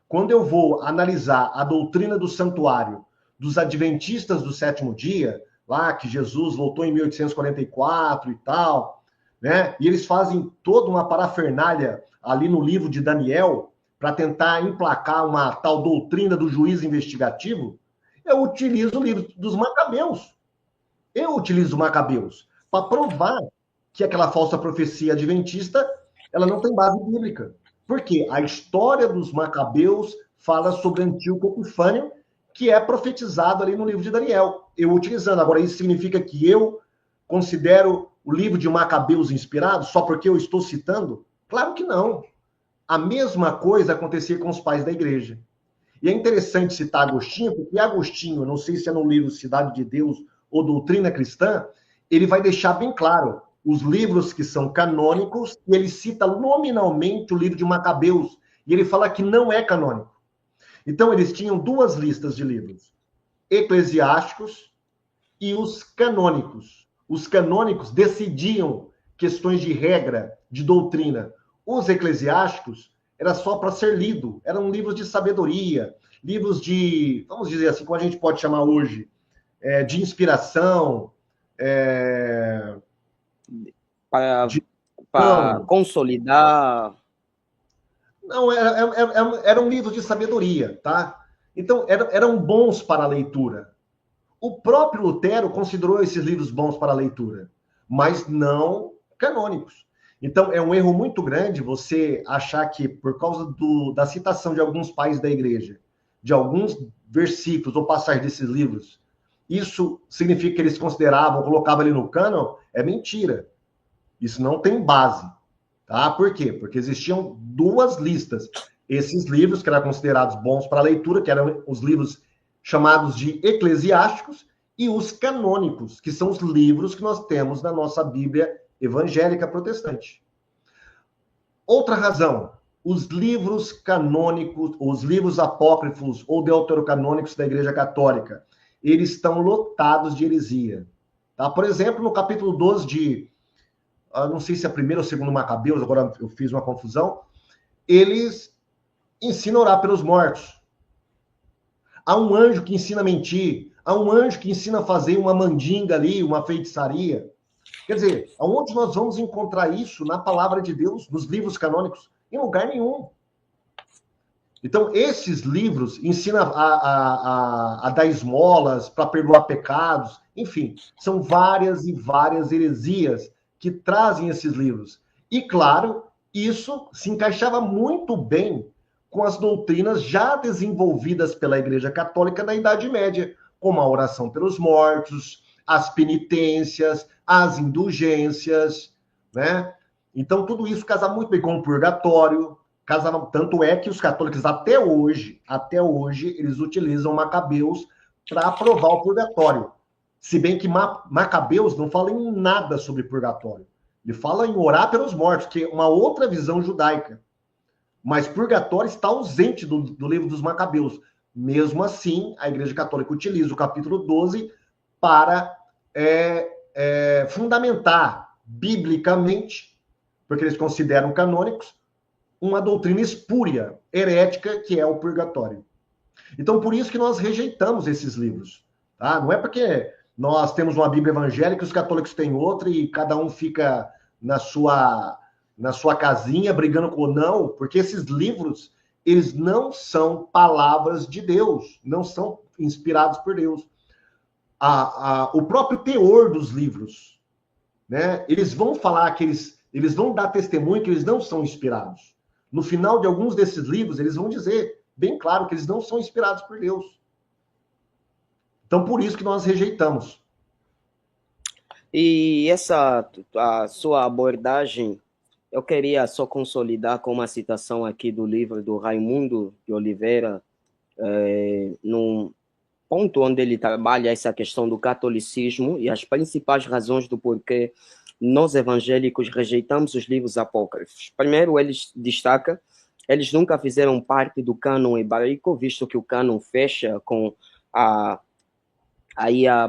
quando eu vou analisar a doutrina do santuário dos adventistas do sétimo dia, lá que Jesus voltou em 1844 e tal, né? E eles fazem toda uma parafernália ali no livro de Daniel para tentar emplacar uma tal doutrina do juiz investigativo, eu utilizo o livro dos Macabeus. Eu utilizo Macabeus para provar que aquela falsa profecia adventista ela não tem base bíblica. Por quê? A história dos Macabeus fala sobre Antíoco Epifânio, que é profetizado ali no livro de Daniel. Eu utilizando. Agora, isso significa que eu considero o livro de Macabeus inspirado só porque eu estou citando? Claro que não. A mesma coisa acontecia com os pais da igreja. E é interessante citar Agostinho, porque Agostinho, não sei se é no livro Cidade de Deus ou Doutrina Cristã, ele vai deixar bem claro os livros que são canônicos, e ele cita nominalmente o livro de Macabeus, e ele fala que não é canônico. Então, eles tinham 2 listas de livros, eclesiásticos e os canônicos. Os canônicos decidiam questões de regra, de doutrina. Os eclesiásticos era só para ser lido, eram livros de sabedoria, livros de, vamos dizer assim, como a gente pode chamar hoje, de inspiração, para, De... para Não, consolidar. não era um livro de sabedoria, tá? Então, eram bons para a leitura. O próprio Lutero considerou esses livros bons para a leitura, mas não canônicos. Então, é um erro muito grande você achar que, por causa da citação de alguns pais da igreja, de alguns versículos ou passagens desses livros, isso significa que eles consideravam, colocavam ali no cânon? É mentira. Isso não tem base. Tá? Por quê? Porque existiam duas listas. Esses livros, que eram considerados bons para leitura, que eram os livros chamados de eclesiásticos, e os canônicos, que são os livros que nós temos na nossa Bíblia evangélica protestante. Outra razão, os livros canônicos, os livros apócrifos ou deuterocanônicos da Igreja Católica, eles estão lotados de heresia. Tá? Por exemplo, no capítulo 12 de, não sei se é primeiro ou segundo Macabeus, agora eu fiz uma confusão, eles ensinam a orar pelos mortos. Há um anjo que ensina a mentir, há um anjo que ensina a fazer uma mandinga ali, uma feitiçaria. Quer dizer, aonde nós vamos encontrar isso na palavra de Deus, nos livros canônicos? Em lugar nenhum. Então, esses livros ensinam a dar esmolas para perdoar pecados, enfim, são várias e várias heresias que trazem esses livros. E, claro, isso se encaixava muito bem com as doutrinas já desenvolvidas pela Igreja Católica na Idade Média, como a oração pelos mortos, as penitências, as indulgências, né? Então, tudo isso casa muito bem com o purgatório, casava, tanto é que os católicos até hoje, eles utilizam Macabeus para aprovar o purgatório. Se bem que Macabeus não fala em nada sobre purgatório. Ele fala em orar pelos mortos, que é uma outra visão judaica. Mas purgatório está ausente do livro dos Macabeus. Mesmo assim, a Igreja Católica utiliza o capítulo 12 para fundamentar biblicamente, porque eles consideram canônicos, uma doutrina espúria, herética, que é o purgatório. Então, por isso que nós rejeitamos esses livros. Tá? Não é porque nós temos uma Bíblia evangélica, os católicos têm outra e cada um fica na sua casinha brigando com o não, porque esses livros, eles não são palavras de Deus, não são inspirados por Deus. O próprio teor dos livros, né? Eles vão falar que eles vão dar testemunho que eles não são inspirados. No final de alguns desses livros, eles vão dizer bem claro que eles não são inspirados por Deus. Então, por isso que nós rejeitamos. E a sua abordagem, eu queria só consolidar com uma citação aqui do livro do Raimundo de Oliveira, num ponto onde ele trabalha essa questão do catolicismo e as principais razões do porquê nós evangélicos rejeitamos os livros apócrifos. Primeiro, eles destaca, eles nunca fizeram parte do cânon hebraico, visto que o cânon fecha com a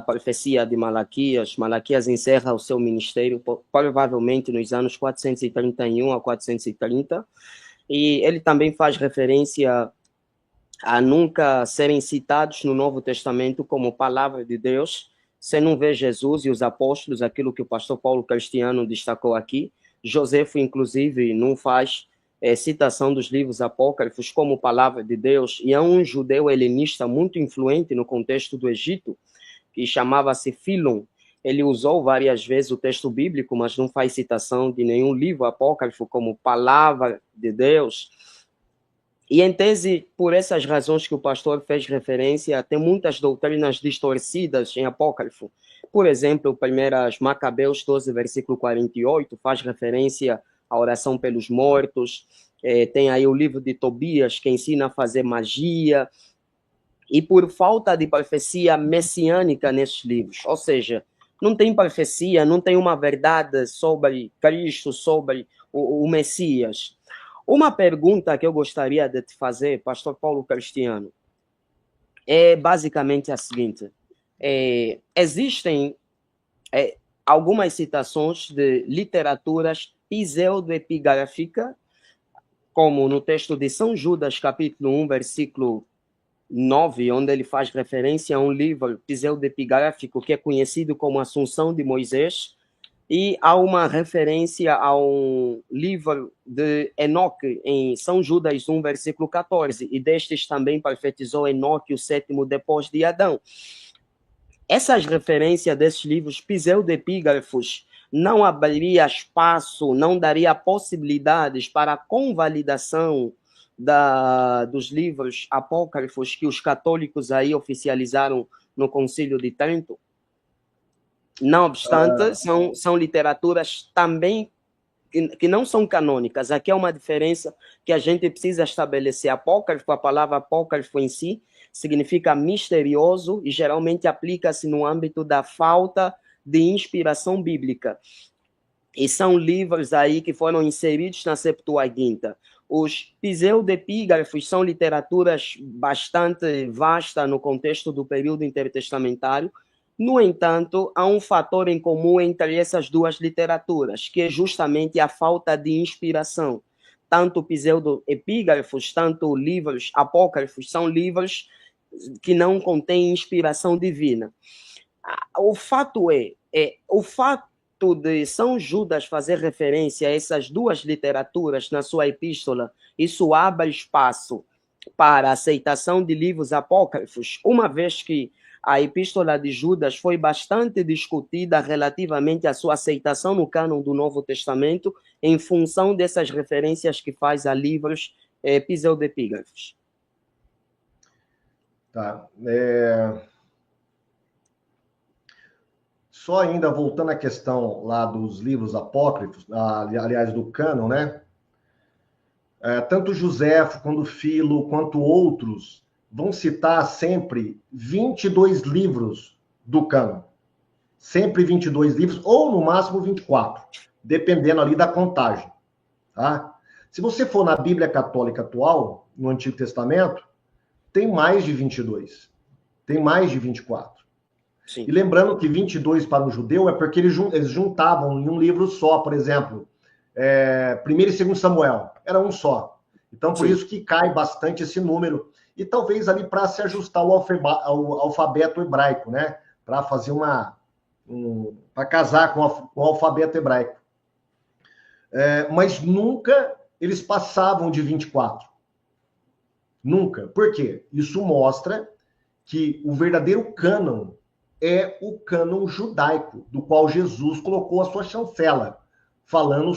profecia de Malaquias. Malaquias encerra o seu ministério provavelmente nos anos 431 a 430, e ele também faz referência a nunca serem citados no Novo Testamento como palavra de Deus. Você não vê Jesus e os apóstolos, aquilo que o pastor Paulo Cristiano destacou aqui. Joséfo, inclusive, não faz citação dos livros apócrifos como palavra de Deus, e é um judeu helenista muito influente no contexto do Egito, que chamava-se Filon. Ele usou várias vezes o texto bíblico, mas não faz citação de nenhum livro apócrifo como palavra de Deus. E, em tese, por essas razões que o pastor fez referência, tem muitas doutrinas distorcidas em apócrifo. Por exemplo, 1 Macabeus 12, versículo 48, faz referência à oração pelos mortos. Tem aí o livro de Tobias, que ensina a fazer magia. E por falta de profecia messiânica nesses livros, ou seja, não tem profecia, não tem uma verdade sobre Cristo, sobre o Messias. Uma pergunta que eu gostaria de te fazer, pastor Paulo Cristiano, é basicamente a seguinte: existem algumas citações de literaturas pseudoepigráficas, como no texto de São Judas, capítulo 1, versículo 9, onde ele faz referência a um livro pseudoepigráfico que é conhecido como Assunção de Moisés, E há uma referência a um livro de Enoque, em São Judas 1, versículo 14. E destes também profetizou Enoque, o sétimo depois de Adão. Essas referências desses livros pseudepígrafos não abriria espaço, não daria possibilidades para a convalidação dos livros apócrifos que os católicos aí oficializaram no Concílio de Trento? Não obstante, são literaturas também que não são canônicas. Aqui é uma diferença que a gente precisa estabelecer. Apócrifo, a palavra apócrifo em si, significa misterioso e geralmente aplica-se no âmbito da falta de inspiração bíblica. E são livros aí que foram inseridos na Septuaginta. Os pseudepígrafos são literaturas bastante vastas no contexto do período intertestamentário. No entanto, há um fator em comum entre essas duas literaturas, que é justamente a falta de inspiração. Tanto pseudoepígrafos, tanto livros apócrifos, são livros que não contêm inspiração divina. O fato o fato de São Judas fazer referência a essas duas literaturas na sua epístola, isso abre espaço para a aceitação de livros apócrifos, uma vez que a epístola de Judas foi bastante discutida relativamente à sua aceitação no cânon do Novo Testamento, em função dessas referências que faz a livros pseudepígrafos. Tá. Só ainda voltando à questão lá dos livros apócrifos, aliás, do cânon, né? Tanto Joséfo, quanto Filo, quanto outros vão citar sempre 22 livros do cânon. Sempre 22 livros, ou no máximo 24, dependendo ali da contagem. Tá? Se você for na Bíblia Católica atual, no Antigo Testamento, tem mais de 22. Tem mais de 24. Sim. E lembrando que 22 para o judeu é porque eles juntavam em um livro só, por exemplo, 1 e 2 Samuel, era um só. Então, por Sim. isso que cai bastante esse número. E talvez ali para se ajustar ao alfabeto hebraico, né? Para fazer para casar com o alfabeto hebraico. Mas nunca eles passavam de 24. Nunca. Por quê? Isso mostra que o verdadeiro cânon é o cânon judaico, do qual Jesus colocou a sua chancela, falando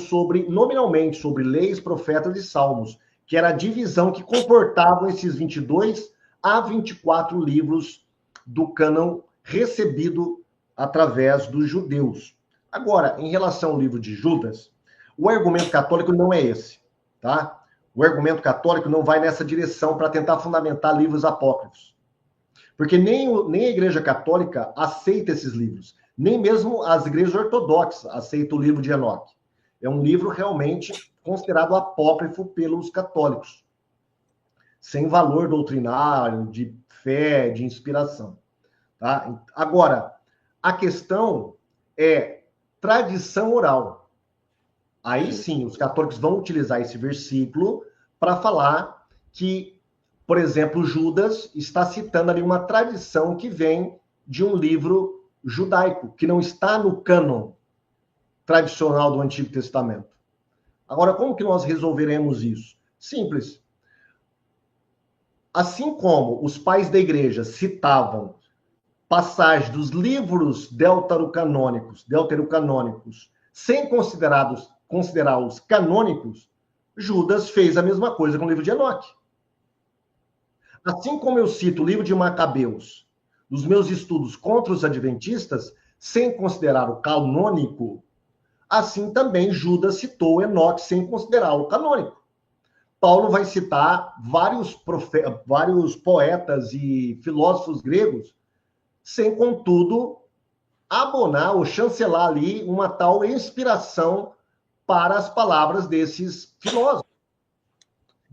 nominalmente, sobre leis, profetas e salmos, que era a divisão que comportavam esses 22 a 24 livros do cânon recebido através dos judeus. Agora, em relação ao livro de Judas, o argumento católico não é esse, tá? O argumento católico não vai nessa direção para tentar fundamentar livros apócrifos. Porque nem a Igreja Católica aceita esses livros, nem mesmo as igrejas ortodoxas aceitam o livro de Enoque. É um livro realmente considerado apócrifo pelos católicos, sem valor doutrinário, de fé, de inspiração. Tá? Agora, a questão é tradição oral. Aí sim, os católicos vão utilizar esse versículo para falar que, por exemplo, Judas está citando ali uma tradição que vem de um livro judaico, que não está no cânon tradicional do Antigo Testamento. Agora, como que nós resolveremos isso? Simples. Assim como os pais da igreja citavam passagens dos livros deuterocanônicos, sem considerá-los canônicos, Judas fez a mesma coisa com o livro de Enoque. Assim como eu cito o livro de Macabeus nos meus estudos contra os adventistas, sem considerar o canônico, assim também Judas citou Enoque sem considerá-lo canônico. Paulo vai citar vários poetas e filósofos gregos, sem, contudo, abonar ou chancelar ali uma tal inspiração para as palavras desses filósofos.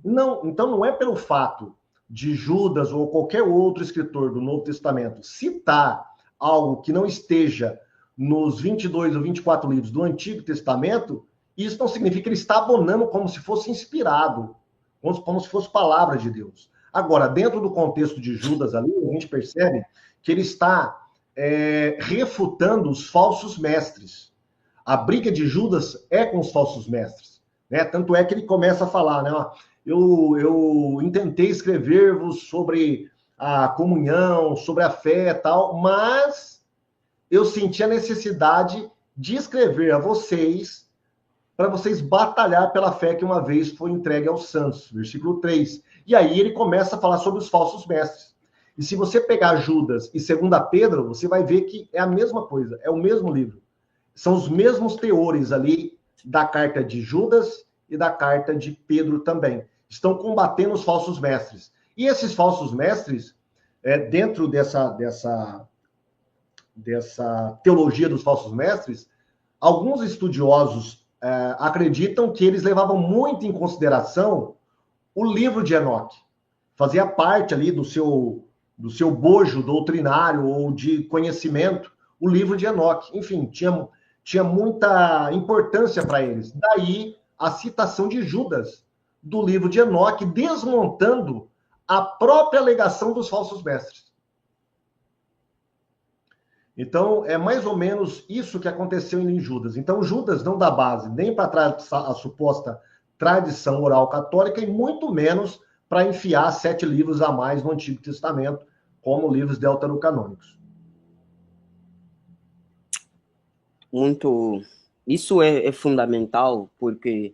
Não, então não é pelo fato de Judas ou qualquer outro escritor do Novo Testamento citar algo que não esteja nos 22 ou 24 livros do Antigo Testamento, isso não significa que ele está abonando como se fosse inspirado, como se fosse palavra de Deus. Agora, dentro do contexto de Judas ali, a gente percebe que ele está refutando os falsos mestres. a briga de Judas é com os falsos mestres, né? Tanto é que ele começa a falar, né? Ó, eu intentei escrever-vos sobre a comunhão, sobre a fé e tal, mas eu senti a necessidade de escrever a vocês para vocês batalhar pela fé que uma vez foi entregue aos santos. Versículo 3. E aí ele começa a falar sobre os falsos mestres. E se você pegar Judas e 2 Pedro, você vai ver que é a mesma coisa, é o mesmo livro. São os mesmos teores ali da carta de Judas e da carta de Pedro também. Estão combatendo os falsos mestres. E esses falsos mestres, dentro dessa teologia dos falsos mestres, alguns estudiosos acreditam que eles levavam muito em consideração o livro de Enoque. Fazia parte ali do seu bojo doutrinário ou de conhecimento, o livro de Enoque. Enfim, tinha muita importância para eles. Daí a citação de Judas do livro de Enoque, desmontando a própria alegação dos falsos mestres. Então, é mais ou menos isso que aconteceu em Judas. Então, Judas não dá base nem para a suposta tradição oral católica e muito menos para enfiar 7 livros a mais no Antigo Testamento, como livros deuterocanônicos. Muito. Isso é fundamental, porque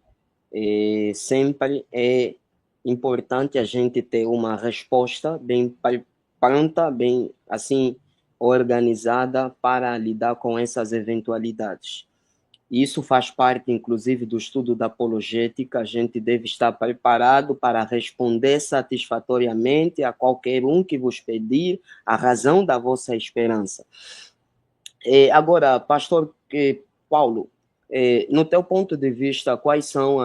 sempre é importante a gente ter uma resposta bem pronta, bem assim organizada para lidar com essas eventualidades. Isso faz parte, inclusive, do estudo da apologética. A gente deve estar preparado para responder satisfatoriamente a qualquer um que vos pedir a razão da vossa esperança. Agora, pastor Paulo, no teu ponto de vista, quais são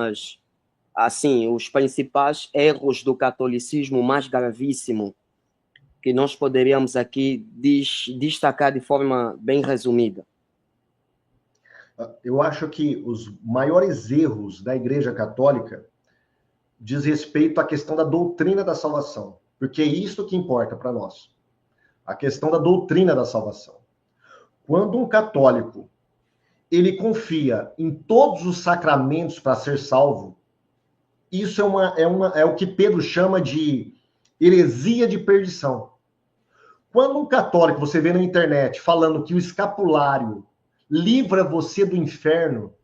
os principais erros do catolicismo mais gravíssimo que nós poderíamos aqui destacar de forma bem resumida? Eu acho que os maiores erros da Igreja Católica diz respeito à questão da doutrina da salvação, porque é isso que importa para nós. A questão da doutrina da salvação. Quando um católico ele confia em todos os sacramentos para ser salvo, isso é o que Pedro chama de heresia de perdição. Quando um católico, você vê na internet, falando que o escapulário livra você do inferno,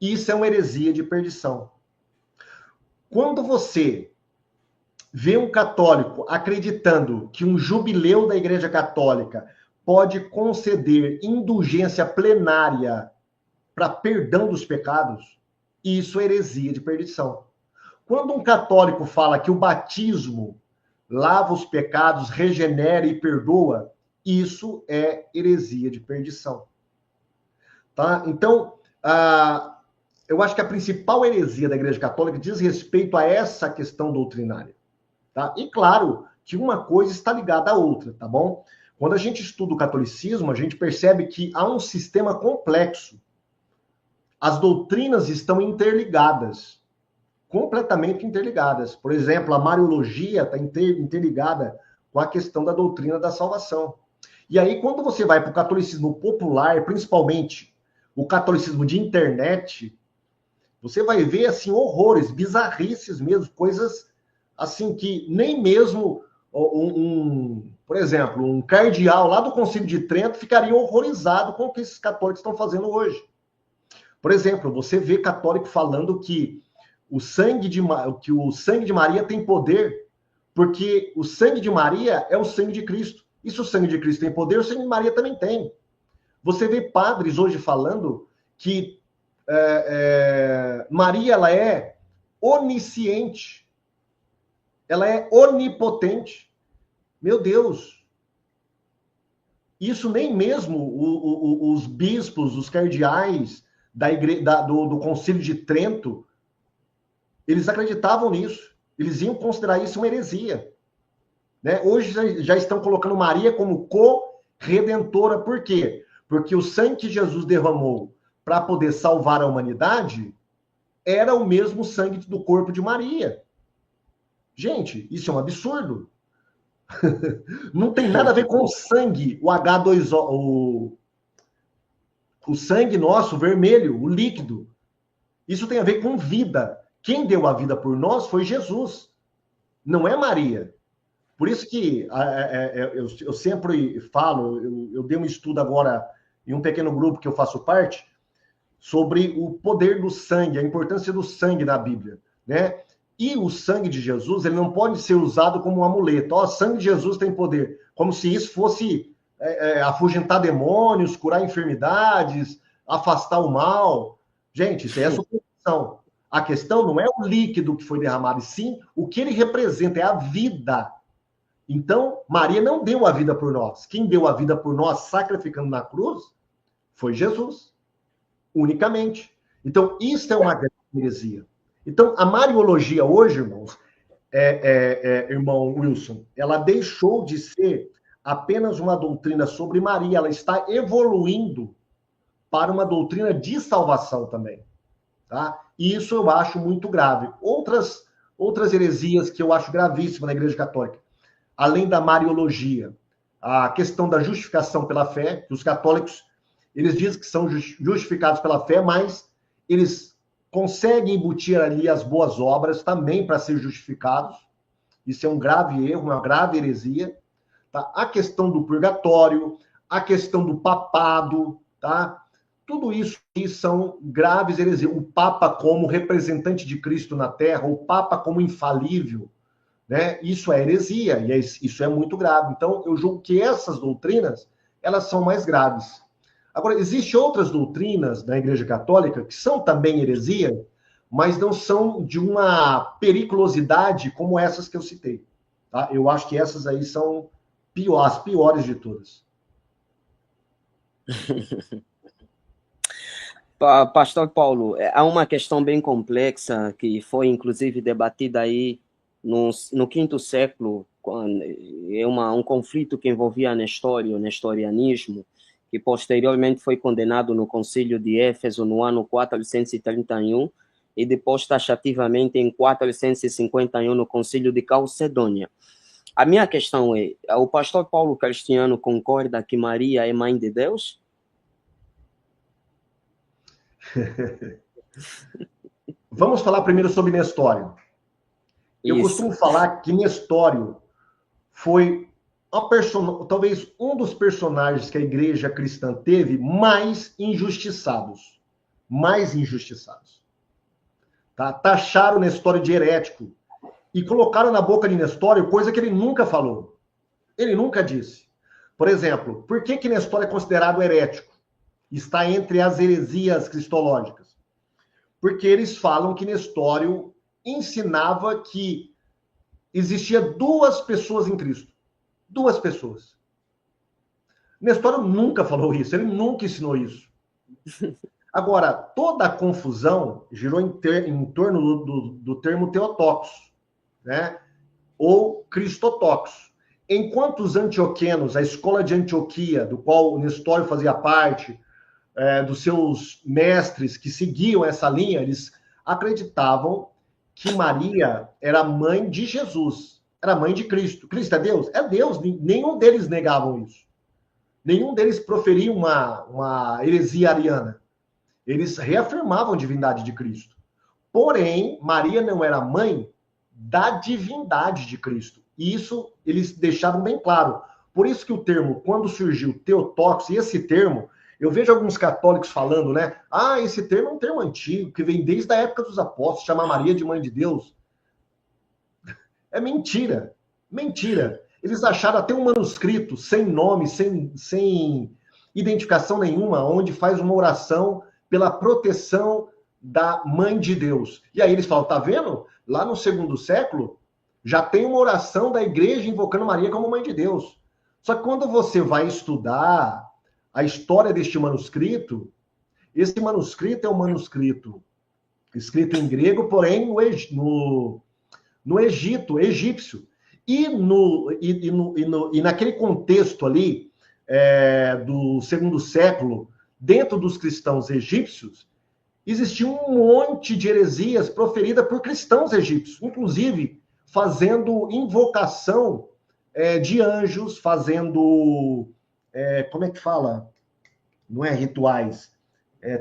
isso é uma heresia de perdição. Quando você vê um católico acreditando que um jubileu da Igreja Católica pode conceder indulgência plenária para perdão dos pecados, isso é heresia de perdição. Quando um católico fala que o batismo lava os pecados, regenera e perdoa, isso é heresia de perdição. Tá? Então, eu acho que a principal heresia da Igreja Católica diz respeito a essa questão doutrinária. Tá? E claro que uma coisa está ligada à outra, tá bom? Quando a gente estuda o catolicismo, a gente percebe que há um sistema complexo. As doutrinas estão interligadas, completamente interligadas. Por exemplo, a Mariologia está interligada com a questão da doutrina da salvação. E aí, quando você vai para o catolicismo popular, principalmente o catolicismo de internet, você vai ver assim horrores, bizarrices mesmo, coisas assim que nem mesmo por exemplo, um cardeal lá do Concílio de Trento ficaria horrorizado com o que esses católicos estão fazendo hoje. Por exemplo, você vê católico falando que o sangue de Maria tem poder, porque o sangue de Maria é o sangue de Cristo. E se o sangue de Cristo tem poder, o sangue de Maria também tem. Você vê padres hoje falando que Maria ela é onisciente, ela é onipotente. Meu Deus! Isso nem mesmo os bispos, os cardeais do Concílio de Trento, eles acreditavam nisso. Eles iam considerar isso uma heresia. Né? Hoje já estão colocando Maria como co-redentora. Por quê? Porque o sangue que Jesus derramou para poder salvar a humanidade era o mesmo sangue do corpo de Maria. Gente, isso é um absurdo. Não tem nada a ver com o sangue, o H2O, O sangue nosso, vermelho, o líquido. Isso tem a ver com vida. Quem deu a vida por nós foi Jesus, não é Maria. Por isso que eu sempre falo, eu dei um estudo agora em um pequeno grupo que eu faço parte, sobre o poder do sangue, a importância do sangue na Bíblia, né? E o sangue de Jesus, ele não pode ser usado como um amuleto. Ó, o sangue de Jesus tem poder, como se isso fosse afugentar demônios, curar enfermidades, afastar o mal. Gente, isso é a suposição. A questão não é o líquido que foi derramado, e sim o que ele representa, é a vida. Então, Maria não deu a vida por nós. Quem deu a vida por nós, sacrificando na cruz, foi Jesus, unicamente. Então, isso é uma grande heresia. Então, a Mariologia hoje, irmãos, irmão Wilson, ela deixou de ser apenas uma doutrina sobre Maria, ela está evoluindo para uma doutrina de salvação também. Tá? E isso eu acho muito grave. Outras heresias que eu acho gravíssimas na Igreja Católica, além da Mariologia, a questão da justificação pela fé, que os católicos, eles dizem que são justificados pela fé, mas eles conseguem embutir ali as boas obras também para ser justificados. Isso é um grave erro, uma grave heresia. Tá? A questão do purgatório, a questão do papado, tá? Tudo isso são graves heresias. O Papa como representante de Cristo na Terra, o Papa como infalível, né? Isso é heresia, e isso é muito grave. Então, eu julgo que essas doutrinas, elas são mais graves. Agora, existem outras doutrinas da Igreja Católica que são também heresia, mas não são de uma periculosidade como essas que eu citei. Tá? Eu acho que essas aí são as piores de todas. Pastor Paulo, há uma questão bem complexa que foi inclusive debatida aí no quinto século, um conflito que envolvia Nestório, o nestorianismo, que posteriormente foi condenado no Concílio de Éfeso no ano 431 e depois taxativamente em 451 no Concílio de Calcedônia. A minha questão é, o pastor Paulo Cristiano concorda que Maria é mãe de Deus? Vamos falar primeiro sobre Nestório. Eu costumo falar que Nestório foi talvez um dos personagens que a igreja cristã teve mais injustiçados. Mais injustiçados. Tá? Taxaram Nestório de herético e colocaram na boca de Nestório coisa que ele nunca falou. Ele nunca disse. Por exemplo, por que Nestório é considerado herético? Está entre as heresias cristológicas. Porque eles falam que Nestório ensinava que existia duas pessoas em Cristo. Duas pessoas. Nestório nunca falou isso, ele nunca ensinou isso. Agora, toda a confusão girou em torno do termo Theotokos, né? Ou Cristotokos. Enquanto os antioquenos, a escola de Antioquia, do qual Nestório fazia parte, dos seus mestres que seguiam essa linha, eles acreditavam que Maria era mãe de Jesus, era mãe de Cristo. Cristo é Deus? É Deus. Nenhum deles negavam isso. Nenhum deles proferia uma heresia ariana. Eles reafirmavam a divindade de Cristo. Porém, Maria não era mãe da divindade de Cristo. E isso eles deixavam bem claro. Por isso que o termo, quando surgiu Theotokos, e esse termo, eu vejo alguns católicos falando, né? Ah, esse termo é um termo antigo, que vem desde a época dos apóstolos, chamar Maria de mãe de Deus. É mentira. Mentira. Eles acharam até um manuscrito sem nome, sem identificação nenhuma, onde faz uma oração pela proteção da mãe de Deus. E aí eles falam, tá vendo? Lá no segundo século, já tem uma oração da igreja invocando Maria como mãe de Deus. Só que quando você vai estudar a história deste manuscrito, esse manuscrito é um manuscrito escrito em grego, porém no Egito, egípcio. E naquele contexto ali, do segundo século, dentro dos cristãos egípcios, existia um monte de heresias proferidas por cristãos egípcios, inclusive fazendo invocação de anjos, fazendo, como é que fala? não é rituais,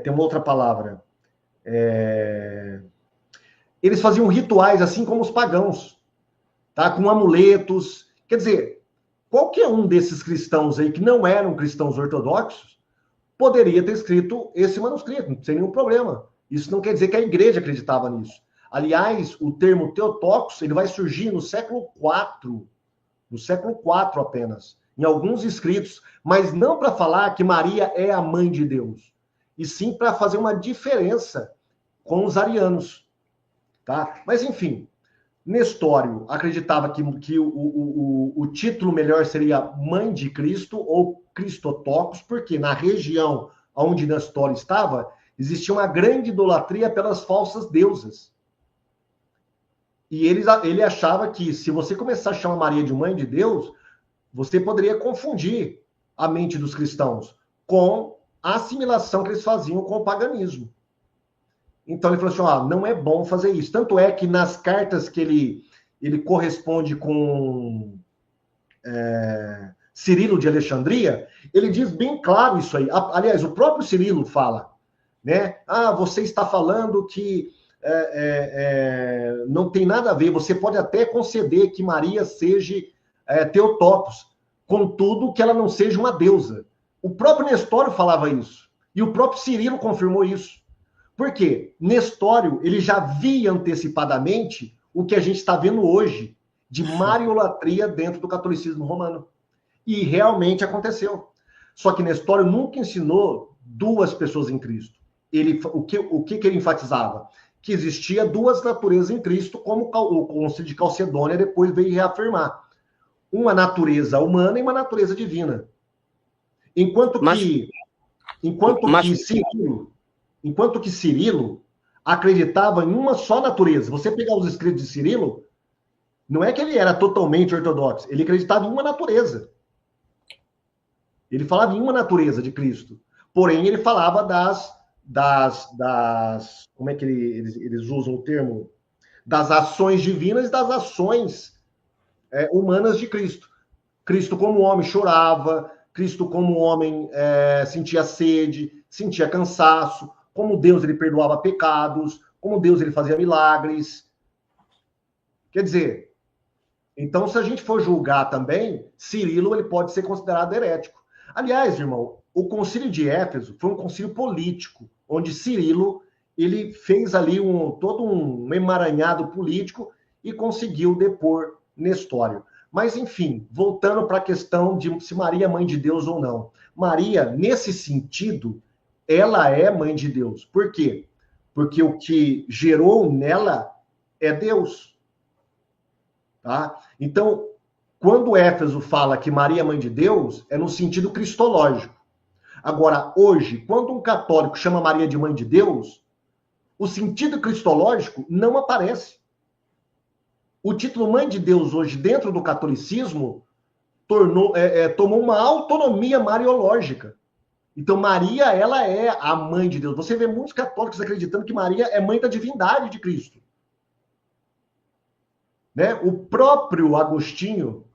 tem uma outra palavra. Eles faziam rituais assim como os pagãos, tá? Com amuletos. Quer dizer, qualquer um desses cristãos aí que não eram cristãos ortodoxos poderia ter escrito esse manuscrito, sem nenhum problema. Isso não quer dizer que a igreja acreditava nisso. Aliás, o termo Theotokos, ele vai surgir no século IV, no século IV apenas, em alguns escritos, mas não para falar que Maria é a mãe de Deus, e sim para fazer uma diferença com os arianos. Tá? Mas, enfim, Nestório acreditava que o título melhor seria Mãe de Cristo ou Cristotocos, porque na região onde Nestório estava, existia uma grande idolatria pelas falsas deusas. E ele achava que se você começar a chamar Maria de Mãe de Deus, você poderia confundir a mente dos cristãos com a assimilação que eles faziam com o paganismo. Então ele falou assim, não é bom fazer isso. Tanto é que nas cartas que ele corresponde com Cirilo de Alexandria, ele diz bem claro isso aí. Aliás, o próprio Cirilo fala, né? Você está falando que não tem nada a ver, você pode até conceder que Maria seja Theotokos, contudo que ela não seja uma deusa. O próprio Nestório falava isso, e o próprio Cirilo confirmou isso. Por quê? Nestório, ele já via antecipadamente o que a gente está vendo hoje, de mariolatria dentro do catolicismo romano. E realmente aconteceu. Só que Nestório nunca ensinou duas pessoas em Cristo. O que ele enfatizava? Que existia duas naturezas em Cristo, como o Concílio de Calcedônia depois veio reafirmar. Uma natureza humana e uma natureza divina. Enquanto que Cirilo acreditava em uma só natureza. Você pegar os escritos de Cirilo, não é que ele era totalmente ortodoxo, ele acreditava em uma natureza. Ele falava em uma natureza de Cristo. Porém, ele falava como é que eles usam o termo? Das ações divinas e das ações humanas de Cristo. Cristo como homem chorava, Cristo como homem sentia sede, sentia cansaço, como Deus ele perdoava pecados, como Deus ele fazia milagres. Quer dizer, então se a gente for julgar também, Cirilo ele pode ser considerado herético. Aliás, irmão, o concílio de Éfeso foi um concílio político, onde Cirilo ele fez ali todo um emaranhado político e conseguiu depor Nestório. Mas, enfim, voltando para a questão de se Maria é mãe de Deus ou não. Maria, nesse sentido, ela é mãe de Deus. Por quê? Porque o que gerou nela é Deus. Tá? Então, quando Éfeso fala que Maria é mãe de Deus, é no sentido cristológico. Agora, hoje, quando um católico chama Maria de mãe de Deus, o sentido cristológico não aparece. O título mãe de Deus hoje, dentro do catolicismo, tomou uma autonomia mariológica. Então, Maria, ela é a mãe de Deus. Você vê muitos católicos acreditando que Maria é mãe da divindade de Cristo. Né? O próprio Agostinho,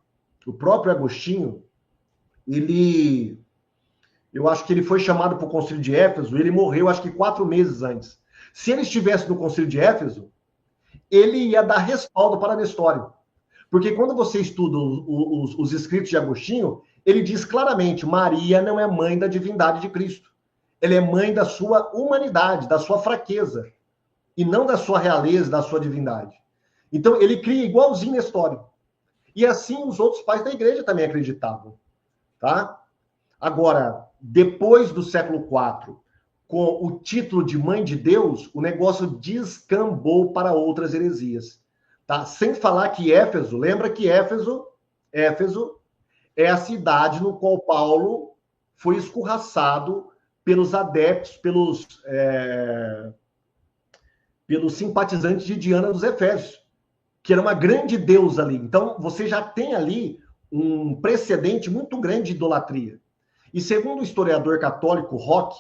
eu acho que ele foi chamado para o Concílio de Éfeso, ele morreu acho que 4 meses antes. Se ele estivesse no Concílio de Éfeso, ele ia dar respaldo para Nestório. Porque quando você estuda os escritos de Agostinho, ele diz claramente, Maria não é mãe da divindade de Cristo. Ela é mãe da sua humanidade, da sua fraqueza, e não da sua realeza, da sua divindade. Então, ele cria igualzinho Nestório. E assim os outros pais da igreja também acreditavam. Tá? Agora, depois do século IV, com o título de Mãe de Deus, o negócio descambou para outras heresias. Tá? Sem falar que Éfeso, lembra que Éfeso é a cidade no qual Paulo foi escorraçado pelos adeptos, pelos simpatizantes de Diana dos Efésios, que era uma grande deusa ali. Então, você já tem ali um precedente muito grande de idolatria. E segundo o historiador católico Roque,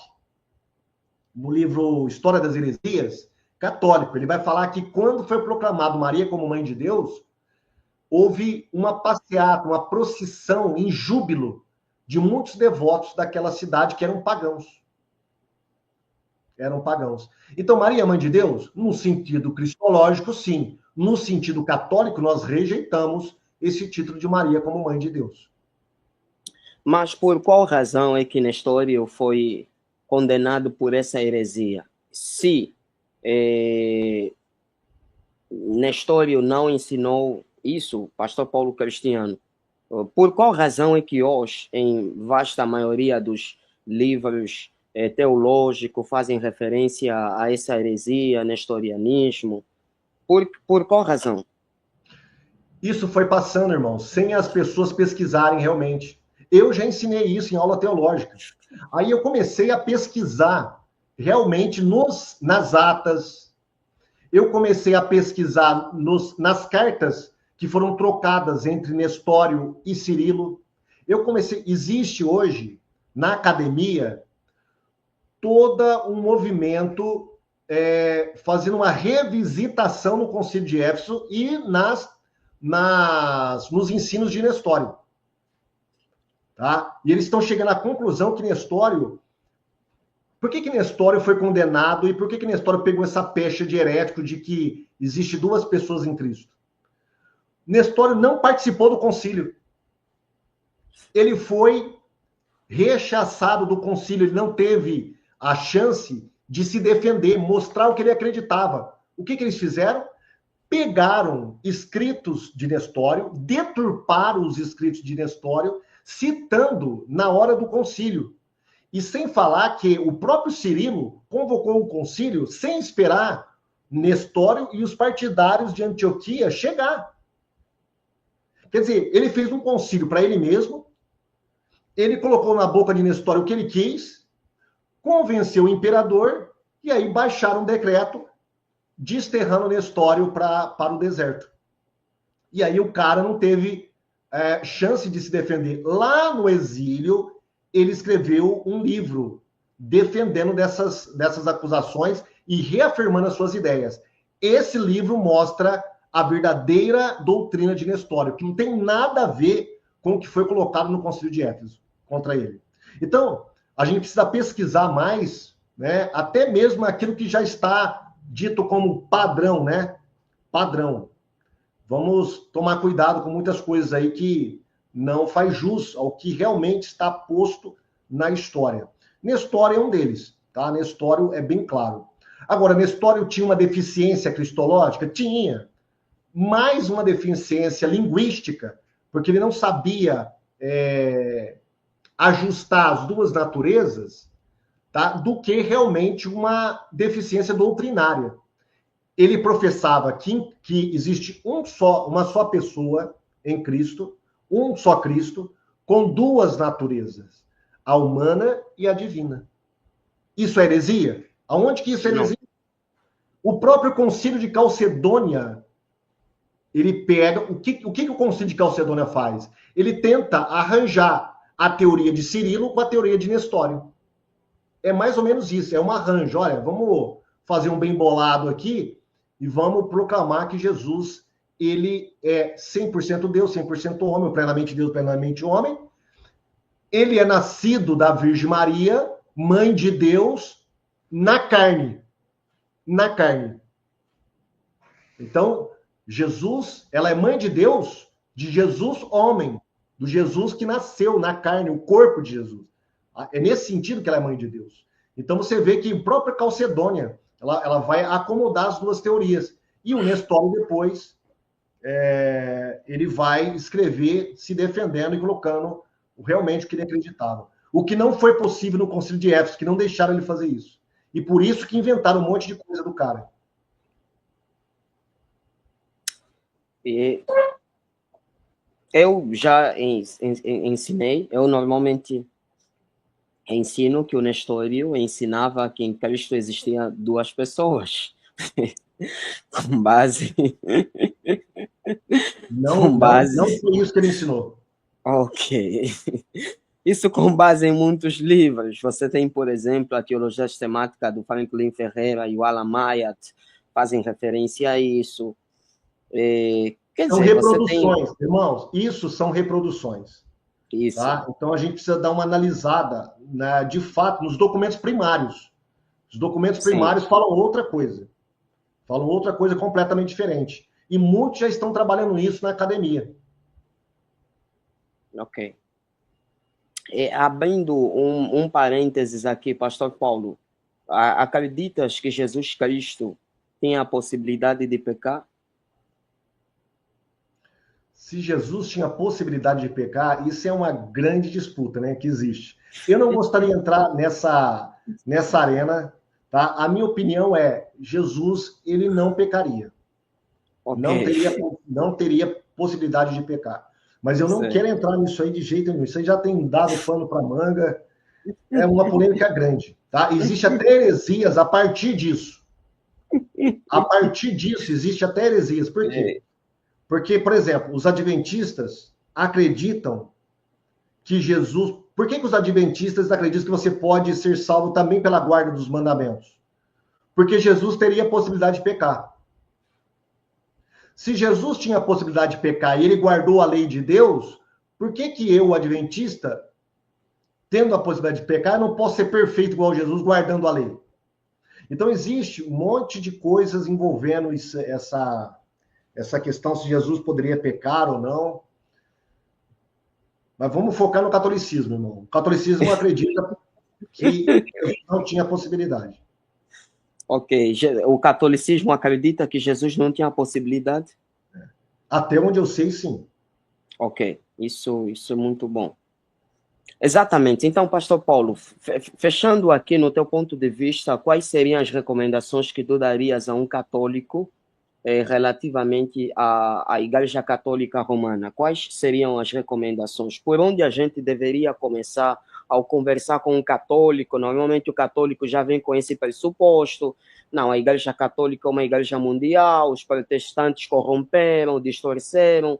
no livro História das Heresias, católico, ele vai falar que quando foi proclamado Maria como mãe de Deus, houve uma passeata, uma procissão em júbilo de muitos devotos daquela cidade que eram pagãos. Eram pagãos. Então, Maria, mãe de Deus, no sentido cristológico, sim. No sentido católico, nós rejeitamos esse título de Maria como mãe de Deus. Mas por qual razão é que Nestório foi condenado por essa heresia? Se Nestório não ensinou isso, pastor Paulo Cristiano, por qual razão é que hoje, em vasta maioria dos livros teológicos, fazem referência a essa heresia, nestorianismo? Por qual razão? Isso foi passando, irmão, sem as pessoas pesquisarem realmente. Eu já ensinei isso em aula teológica. Aí eu comecei a pesquisar realmente nas atas. Eu comecei a pesquisar nas cartas que foram trocadas entre Nestório e Cirilo. Existe hoje, na academia, todo um movimento fazendo uma revisitação no Concílio de Éfeso e nos ensinos de Nestório. Tá? E eles estão chegando à conclusão que Nestório... Por que Nestório foi condenado e por que Nestório pegou essa pecha de herético de que existe duas pessoas em Cristo? Nestório não participou do concílio. Ele foi rechaçado do concílio, ele não teve a chance de se defender, mostrar o que ele acreditava. O que eles fizeram? Pegaram escritos de Nestório, deturparam os escritos de Nestório, citando na hora do concílio. E sem falar que o próprio Cirilo convocou o concílio sem esperar Nestório e os partidários de Antioquia chegar. Quer dizer, ele fez um concílio para ele mesmo, ele colocou na boca de Nestório o que ele quis, convenceu o imperador, e aí baixaram um decreto desterrando Nestório para o deserto. E aí o cara não teve chance de se defender. Lá no exílio, ele escreveu um livro defendendo dessas acusações e reafirmando as suas ideias. Esse livro mostra a verdadeira doutrina de Nestório, que não tem nada a ver com o que foi colocado no Concílio de Éfeso contra ele. Então, a gente precisa pesquisar mais, né, até mesmo aquilo que já está dito como padrão, né? Padrão. Vamos tomar cuidado com muitas coisas aí que não faz jus ao que realmente está posto na história. Nestório é um deles, tá? Nestório é bem claro. Agora, Nestório tinha uma deficiência cristológica? Tinha. Mais uma deficiência linguística, porque ele não sabia ajustar as duas naturezas, tá? Do que realmente uma deficiência doutrinária. Ele professava que existe uma só pessoa em Cristo, um só Cristo, com duas naturezas, a humana e a divina. Isso é heresia? Aonde que isso é heresia? Não. O próprio Concílio de Calcedônia, ele pega... O que o Concílio de Calcedônia faz? Ele tenta arranjar a teoria de Cirilo com a teoria de Nestório. É mais ou menos isso, é um arranjo. Olha, vamos fazer um bem bolado aqui e vamos proclamar que Jesus, ele é 100% Deus, 100% homem, plenamente Deus, plenamente homem. Ele é nascido da Virgem Maria, mãe de Deus, na carne. Na carne. Então, Jesus, ela é mãe de Deus, de Jesus homem, do Jesus que nasceu na carne, o corpo de Jesus. É nesse sentido que ela é mãe de Deus. Então, você vê que a própria Calcedônia, ela vai acomodar as duas teorias. E o Nestório, depois, ele vai escrever se defendendo e colocando realmente o que ele acreditava. O que não foi possível no Concílio de Éfeso, que não deixaram ele fazer isso. E por isso que inventaram um monte de coisa do cara. Eu já ensinei, eu normalmente ensino que o Nestório ensinava que em Cristo existiam duas pessoas. Com base... Não foi isso que ele ensinou. Ok. Isso com base em muitos livros. Você tem, por exemplo, a Teologia Sistemática do Franklin Ferreira e o Alan Myatt fazem referência a isso. Quer dizer, são reproduções, irmãos. Isso são reproduções. Isso. Tá? Então, a gente precisa dar uma analisada, né, de fato, nos documentos primários. Os documentos Sim. primários falam outra coisa completamente diferente. E muitos já estão trabalhando isso na academia. Ok. Abrindo um parênteses aqui, Pastor Paulo, acreditas que Jesus Cristo tem a possibilidade de pecar? Se Jesus tinha possibilidade de pecar, isso é uma grande disputa, né, que existe. Eu não gostaria de entrar nessa arena, tá? A minha opinião é, Jesus, ele não pecaria. Ok. Não teria possibilidade de pecar. Mas eu não quero Certo. entrar nisso aí de jeito nenhum. Isso aí já tem dado pano para manga. É uma polêmica grande, tá? Existe até heresias a partir disso. A partir disso, existe até heresias. Por quê? É, Porque, por exemplo, os adventistas acreditam que Jesus. Por que os adventistas acreditam que você pode ser salvo também pela guarda dos mandamentos? Porque Jesus teria a possibilidade de pecar. Se Jesus tinha a possibilidade de pecar e ele guardou a lei de Deus, por que eu, o adventista, tendo a possibilidade de pecar, não posso ser perfeito igual Jesus guardando a lei? Então, existe um monte de coisas envolvendo essa questão se Jesus poderia pecar ou não. Mas vamos focar no catolicismo, irmão. O catolicismo acredita que Jesus não tinha possibilidade. ok. O catolicismo acredita que Jesus não tinha a possibilidade? Até onde eu sei, sim. Ok. Isso é muito bom. Exatamente. Então, Pastor Paulo, fechando aqui no teu ponto de vista, quais seriam as recomendações que tu darias a um católico relativamente à Igreja Católica Romana? Quais seriam as recomendações? Por onde a gente deveria começar ao conversar com um católico? Normalmente o católico já vem com esse pressuposto. Não, a Igreja Católica é uma igreja mundial, os protestantes corromperam, distorceram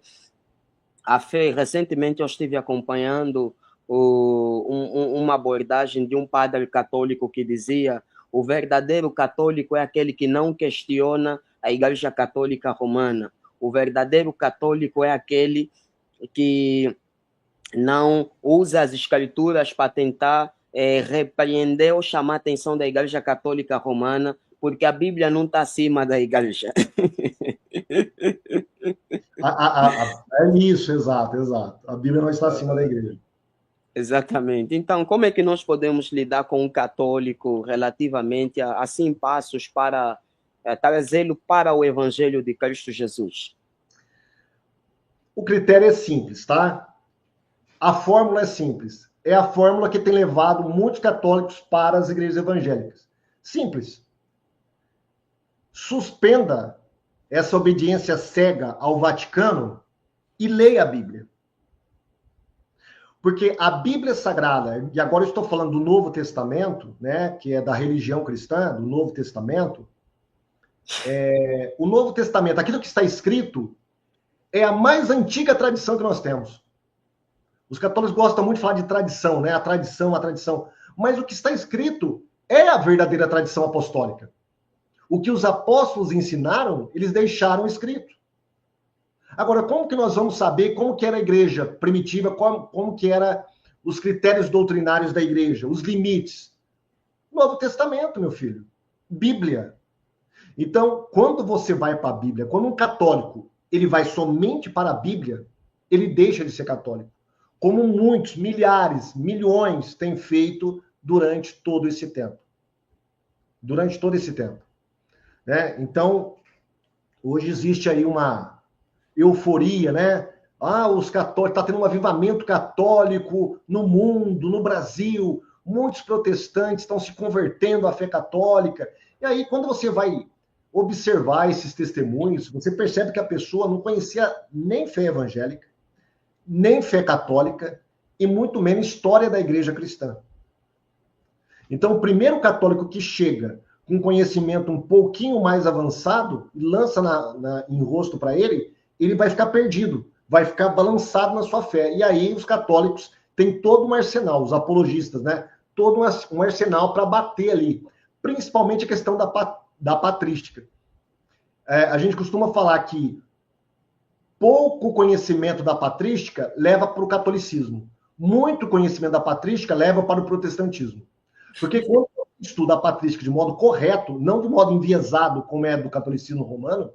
a fé. Recentemente eu estive acompanhando uma abordagem de um padre católico que dizia: o verdadeiro católico é aquele que não questiona a Igreja Católica Romana. O verdadeiro católico é aquele que não usa as escrituras para tentar repreender ou chamar a atenção da Igreja Católica Romana, porque a Bíblia não está acima da Igreja. É isso, exato, exato. A Bíblia não está acima da igreja. Exatamente. Então, como é que nós podemos lidar com um católico relativamente a assim passos para trazê-lo para o Evangelho de Cristo Jesus? O critério é simples, tá? A fórmula é simples. É a fórmula que tem levado muitos católicos para as igrejas evangélicas. Simples. Suspenda essa obediência cega ao Vaticano e leia a Bíblia. Porque a Bíblia Sagrada, e agora eu estou falando do Novo Testamento, né, que é da religião cristã, do Novo Testamento, o Novo Testamento, aquilo que está escrito, é a mais antiga tradição que nós temos. Os católicos gostam muito de falar de tradição, né? A tradição, a tradição. Mas o que está escrito é a verdadeira tradição apostólica. O que os apóstolos ensinaram, eles deixaram escrito. Agora, como que nós vamos saber como que era a igreja primitiva, como que eram os critérios doutrinários da igreja, os limites? Novo Testamento, meu filho. Bíblia. Então, quando você vai para a Bíblia, quando um católico ele vai somente para a Bíblia, ele deixa de ser católico. Como muitos, milhares, milhões têm feito durante todo esse tempo. Durante todo esse tempo. Né? Então, hoje existe aí uma euforia, né? Os católicos, está tendo um avivamento católico no mundo, no Brasil, muitos protestantes estão se convertendo à fé católica. E aí, quando você vai observar esses testemunhos, você percebe que a pessoa não conhecia nem fé evangélica, nem fé católica, e muito menos história da igreja cristã. Então, o primeiro católico que chega com conhecimento um pouquinho mais avançado e lança em rosto para ele vai ficar perdido, vai ficar balançado na sua fé. E aí os católicos têm todo um arsenal, os apologistas, né? Todo um arsenal para bater ali. Principalmente a questão da patrística. A gente costuma falar que pouco conhecimento da patrística leva para o catolicismo. muito conhecimento da patrística leva para o protestantismo. Porque quando você estuda a patrística de modo correto, não de modo enviesado, como é do catolicismo romano,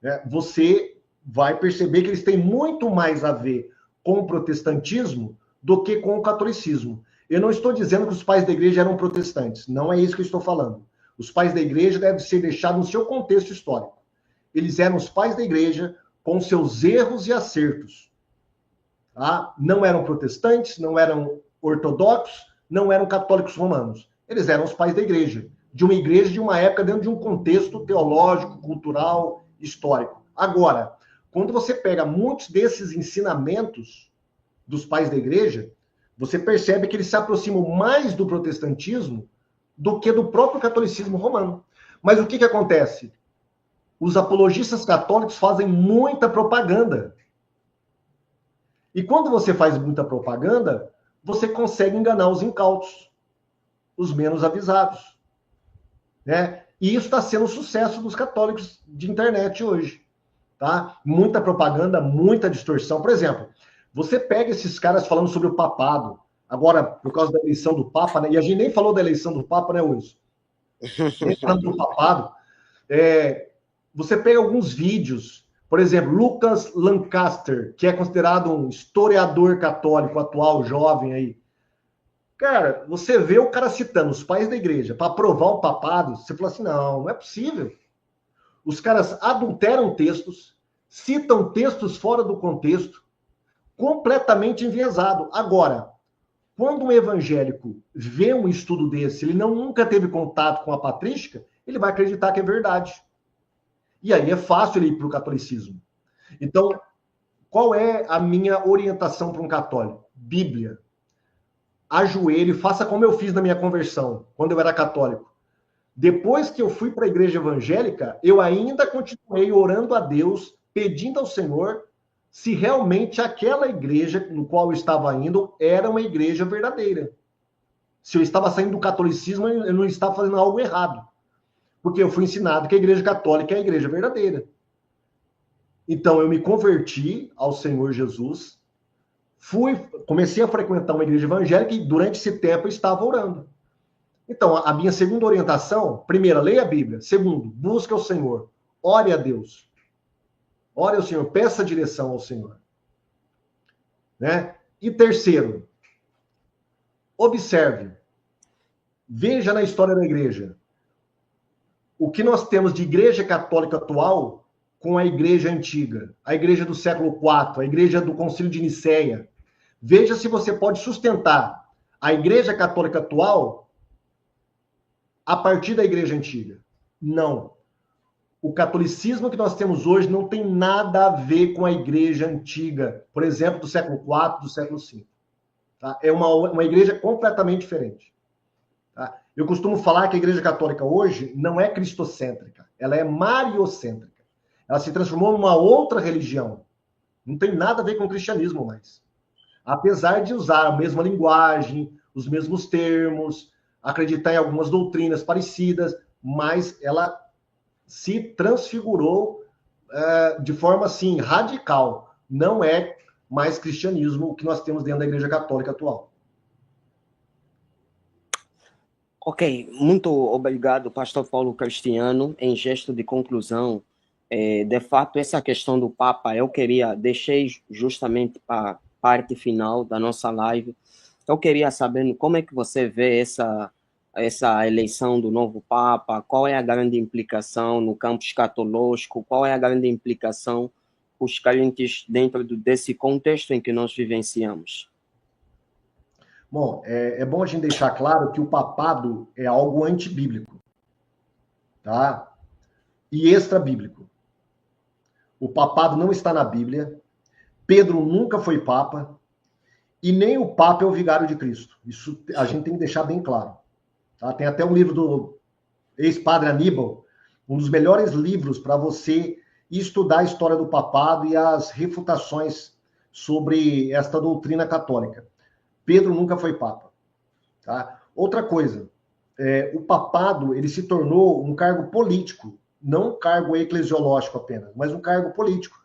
né, você vai perceber que eles têm muito mais a ver com o protestantismo do que com o catolicismo. Eu não estou dizendo que os pais da igreja eram protestantes, não é isso que eu estou falando. Os pais da igreja devem ser deixados no seu contexto histórico. Eles eram os pais da igreja com seus erros e acertos. Tá? Não eram protestantes, não eram ortodoxos, não eram católicos romanos. Eles eram os pais da igreja, de uma igreja de uma época dentro de um contexto teológico, cultural, histórico. Agora, quando você pega muitos desses ensinamentos dos pais da igreja, você percebe que eles se aproximam mais do protestantismo do que do próprio catolicismo romano. Mas o que acontece? Os apologistas católicos fazem muita propaganda. E quando você faz muita propaganda, você consegue enganar os incautos, os menos avisados. Né? E isso está sendo um sucesso dos católicos de internet hoje. Tá? Muita propaganda, muita distorção. Por exemplo, você pega esses caras falando sobre o papado, agora, por causa da eleição do Papa, né? E a gente nem falou da eleição do Papa, né, Wilson? Nem falando do papado. Você pega alguns vídeos, por exemplo, Lucas Lancaster, que é considerado um historiador católico atual, jovem aí. Cara, você vê o cara citando os pais da igreja para aprovar o papado, você fala assim, não é possível. Os caras adulteram textos, citam textos fora do contexto, completamente enviesado. Agora, quando um evangélico vê um estudo desse, ele nunca teve contato com a patrística, ele vai acreditar que é verdade. E aí é fácil ele ir para o catolicismo. Então, qual é a minha orientação para um católico? Bíblia. Ajoelhe, faça como eu fiz na minha conversão, quando eu era católico. Depois que eu fui para a igreja evangélica, eu ainda continuei orando a Deus, pedindo ao Senhor se realmente aquela igreja no qual eu estava indo era uma igreja verdadeira. Se eu estava saindo do catolicismo, eu não estava fazendo algo errado. Porque eu fui ensinado que a igreja católica é a igreja verdadeira. Então, eu me converti ao Senhor Jesus, comecei a frequentar uma igreja evangélica e durante esse tempo eu estava orando. Então, a minha segunda orientação, primeira, leia a Bíblia. Segundo, busque o Senhor. Ore a Deus. Ore ao Senhor, peça direção ao Senhor. Né? E terceiro, observe. Veja na história da igreja. O que nós temos de igreja católica atual com a igreja antiga, a igreja do século IV, a igreja do Concílio de Nicéia. Veja se você pode sustentar a igreja católica atual a partir da igreja antiga. Não. O catolicismo que nós temos hoje não tem nada a ver com a igreja antiga, por exemplo, do século IV, do século V. Tá? É uma igreja completamente diferente. Tá? Eu costumo falar que a igreja católica hoje não é cristocêntrica, ela é mariocêntrica. Ela se transformou numa outra religião. Não tem nada a ver com o cristianismo mais. Apesar de usar a mesma linguagem, os mesmos termos, acreditar em algumas doutrinas parecidas, mas ela se transfigurou de forma assim radical. Não é mais cristianismo o que nós temos dentro da Igreja Católica atual. Ok, muito obrigado, pastor Paulo Cristiano. Em gesto de conclusão, de fato, essa questão do Papa, deixei justamente para a parte final da nossa live. Eu queria saber como é que você vê essa eleição do novo Papa, qual é a grande implicação no campo escatológico, qual é a grande implicação para os crentes dentro desse contexto em que nós vivenciamos. Bom, é bom a gente deixar claro que o papado é algo antibíblico, tá? E extra-bíblico. O papado não está na Bíblia, Pedro nunca foi papa, e nem o papa é o vigário de Cristo. Isso a gente tem que deixar bem claro. Tá? Tem até um livro do ex-padre Aníbal, um dos melhores livros para você estudar a história do papado e as refutações sobre esta doutrina católica. Pedro nunca foi papa. Tá? Outra coisa, o papado ele se tornou um cargo político, não um cargo eclesiológico apenas, mas um cargo político.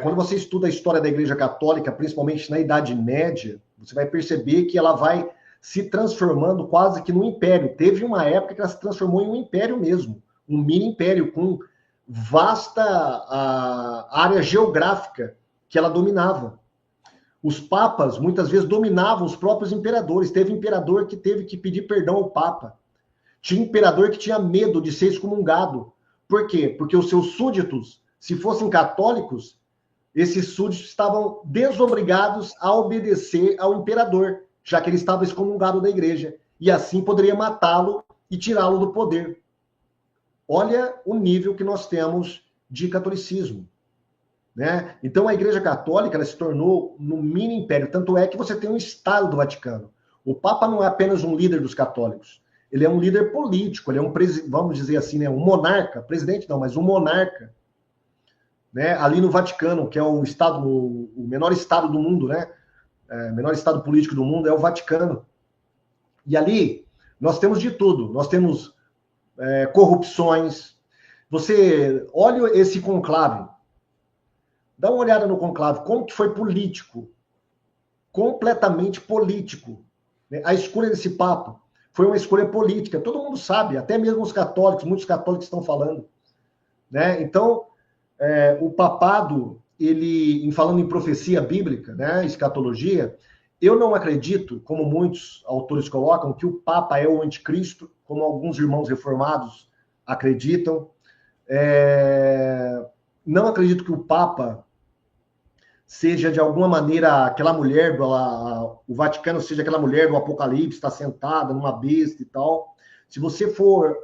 Quando você estuda a história da Igreja Católica, principalmente na Idade Média, Você vai perceber que ela vai se transformando quase que num império. Teve uma época que ela se transformou em um império mesmo, um mini império com vasta área geográfica que ela dominava. Os papas, muitas vezes, dominavam os próprios imperadores. Teve imperador que teve que pedir perdão ao papa. Tinha imperador que tinha medo de ser excomungado. Por quê? Porque os seus súditos, se fossem católicos, esses súditos estavam desobrigados a obedecer ao imperador, já que ele estava excomungado da igreja. E assim poderia matá-lo e tirá-lo do poder. Olha o nível que nós temos de catolicismo. Né? Então, a Igreja Católica ela se tornou no mini império. Tanto é que você tem um Estado do Vaticano. O Papa não é apenas um líder dos católicos. Ele é um líder político, ele é um, vamos dizer assim, né, um monarca. Presidente não, mas um monarca. Né? Ali no Vaticano, que é o estado, o menor estado do mundo, né? Menor estado político do mundo é o Vaticano. E ali nós temos de tudo. Nós temos corrupções. Você olha esse conclave. Dá uma olhada no conclave, como que foi político, completamente político. A escolha desse Papa foi uma escolha política, todo mundo sabe, até mesmo os católicos, muitos católicos estão falando. Né? Então, o papado, ele, falando em profecia bíblica, né, escatologia, eu não acredito, como muitos autores colocam, que o Papa é o anticristo, como alguns irmãos reformados acreditam. Não acredito que o Papa seja, de alguma maneira, aquela mulher, o Vaticano seja aquela mulher do Apocalipse, está sentada numa besta e tal. Se você for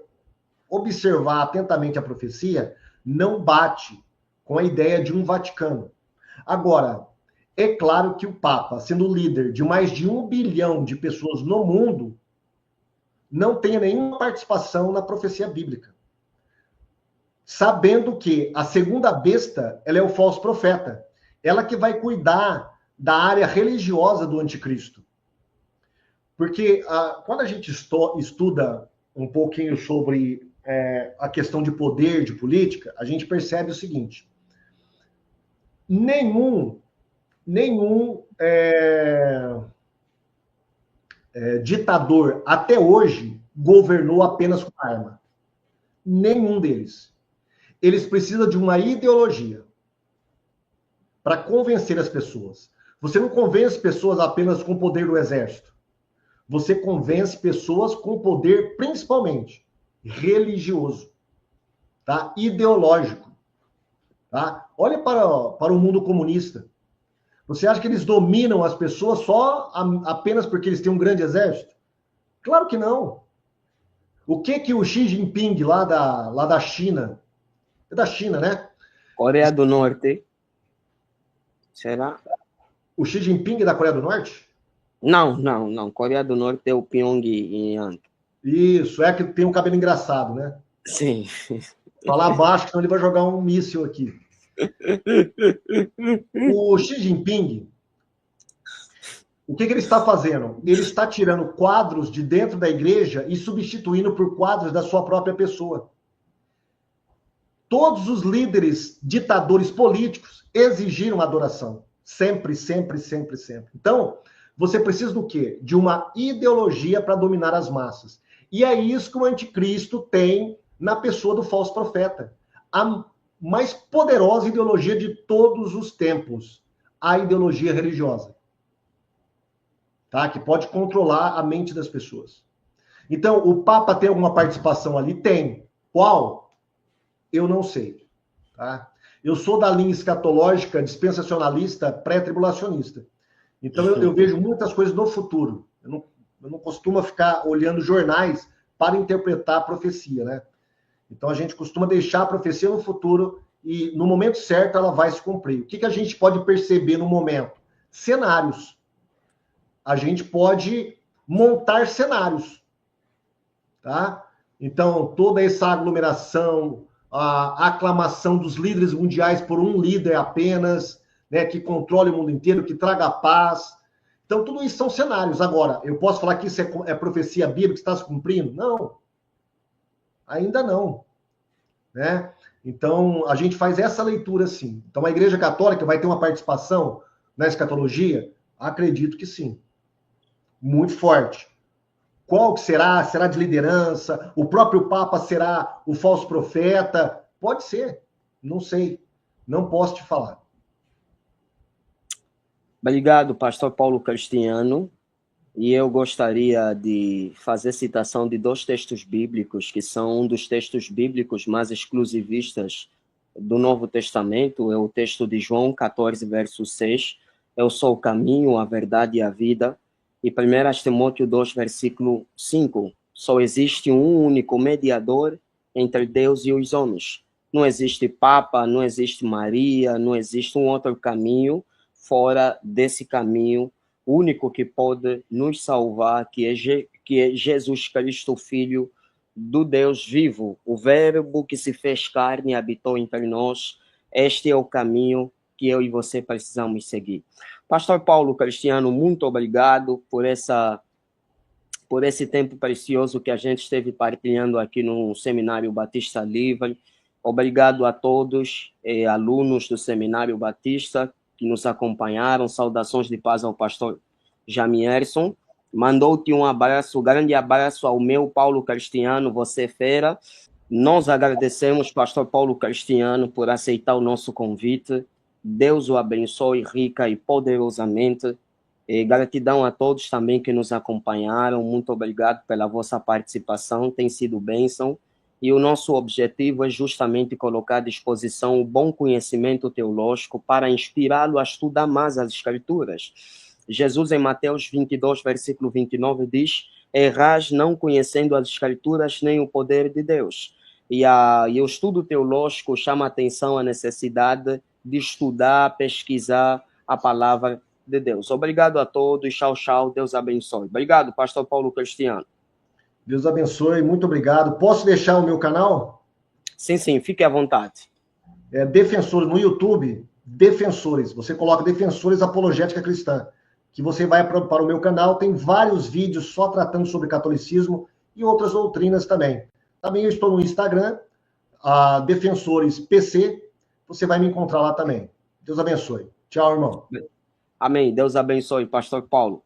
observar atentamente a profecia, não bate com a ideia de um Vaticano. Agora, é claro que o Papa, sendo líder de mais de 1 bilhão de pessoas no mundo, não tem nenhuma participação na profecia bíblica. Sabendo que a segunda besta, ela é o falso profeta. Ela que vai cuidar da área religiosa do anticristo. Porque quando a gente estuda um pouquinho sobre a questão de poder, de política, a gente percebe o seguinte: nenhum ditador até hoje governou apenas com arma. Nenhum deles. Eles precisam de uma ideologia para convencer as pessoas. Você não convence pessoas apenas com o poder do exército. Você convence pessoas com poder, principalmente, religioso, tá? Ideológico. Tá? Olha para o mundo comunista. Você acha que eles dominam as pessoas só apenas porque eles têm um grande exército? Claro que não. O que o Xi Jinping, lá da China, é da China, né? Coreia do Norte. Será? O Xi Jinping é da Coreia do Norte? Não. Coreia do Norte é o Pyongyang. Isso, é que tem um cabelo engraçado, né? Sim. Falar baixo, senão ele vai jogar um míssil aqui. O Xi Jinping, o que ele está fazendo? Ele está tirando quadros de dentro da igreja e substituindo por quadros da sua própria pessoa. Todos os líderes ditadores políticos exigiram adoração. Sempre. Então, você precisa do quê? De uma ideologia para dominar as massas. E é isso que o anticristo tem na pessoa do falso profeta. A mais poderosa ideologia de todos os tempos. A ideologia religiosa. Tá? Que pode controlar a mente das pessoas. Então, o Papa tem alguma participação ali? Tem. Qual? Eu não sei. Tá? Eu sou da linha escatológica, dispensacionalista, pré-tribulacionista. Então, eu vejo muitas coisas no futuro. Eu não costumo ficar olhando jornais para interpretar a profecia, né? Então, a gente costuma deixar a profecia no futuro e, no momento certo, ela vai se cumprir. O que a gente pode perceber no momento? Cenários. A gente pode montar cenários. Tá? Então, toda essa aglomeração, a aclamação dos líderes mundiais por um líder apenas, né, que controle o mundo inteiro, que traga paz. Então, tudo isso são cenários. Agora, eu posso falar que isso é profecia bíblica que está se cumprindo? Não. Ainda não. Né? Então, a gente faz essa leitura assim. Então, a Igreja Católica vai ter uma participação na escatologia? Acredito que sim. Muito forte. Qual que será? Será de liderança? O próprio Papa será o falso profeta? Pode ser. Não sei. Não posso te falar. Obrigado, pastor Paulo Cristiano. E eu gostaria de fazer citação de dois textos bíblicos, que são um dos textos bíblicos mais exclusivistas do Novo Testamento. É o texto de João 14, verso 6. Eu sou o caminho, a verdade e a vida. E 1 Timóteo 2, versículo 5. Só existe um único mediador entre Deus e os homens. Não existe Papa, não existe Maria, não existe um outro caminho fora desse caminho único que pode nos salvar, que é Jesus Cristo, Filho do Deus vivo, o Verbo que se fez carne e habitou entre nós. Este é o caminho que eu e você precisamos seguir. Pastor Paulo Cristiano, muito obrigado por esse tempo precioso que a gente esteve partilhando aqui no Seminário Batista Livre. Obrigado a todos, alunos do Seminário Batista, que nos acompanharam. Saudações de paz ao pastor Jamierson. Mandou-te um abraço, grande abraço ao meu Paulo Cristiano, você fera. Nós agradecemos, pastor Paulo Cristiano, por aceitar o nosso convite. Deus o abençoe rica e poderosamente. E gratidão a todos também que nos acompanharam. Muito obrigado pela vossa participação, tem sido bênção. E o nosso objetivo é justamente colocar à disposição o bom conhecimento teológico para inspirá-lo a estudar mais as Escrituras. Jesus, em Mateus 22, versículo 29, diz: errais não conhecendo as Escrituras nem o poder de Deus. E o estudo teológico chama a atenção à necessidade de estudar, pesquisar a palavra de Deus. Obrigado a todos. Tchau, tchau. Deus abençoe. Obrigado, pastor Paulo Cristiano. Deus abençoe, muito obrigado. Posso deixar o meu canal? Sim, sim, fique à vontade. Defensores, no YouTube, Defensores. Você coloca Defensores Apologética Cristã, que você vai para o meu canal, tem vários vídeos só tratando sobre catolicismo e outras doutrinas também. Também eu estou no Instagram, Defensores PC, você vai me encontrar lá também. Deus abençoe. Tchau, irmão. Amém. Deus abençoe, pastor Paulo.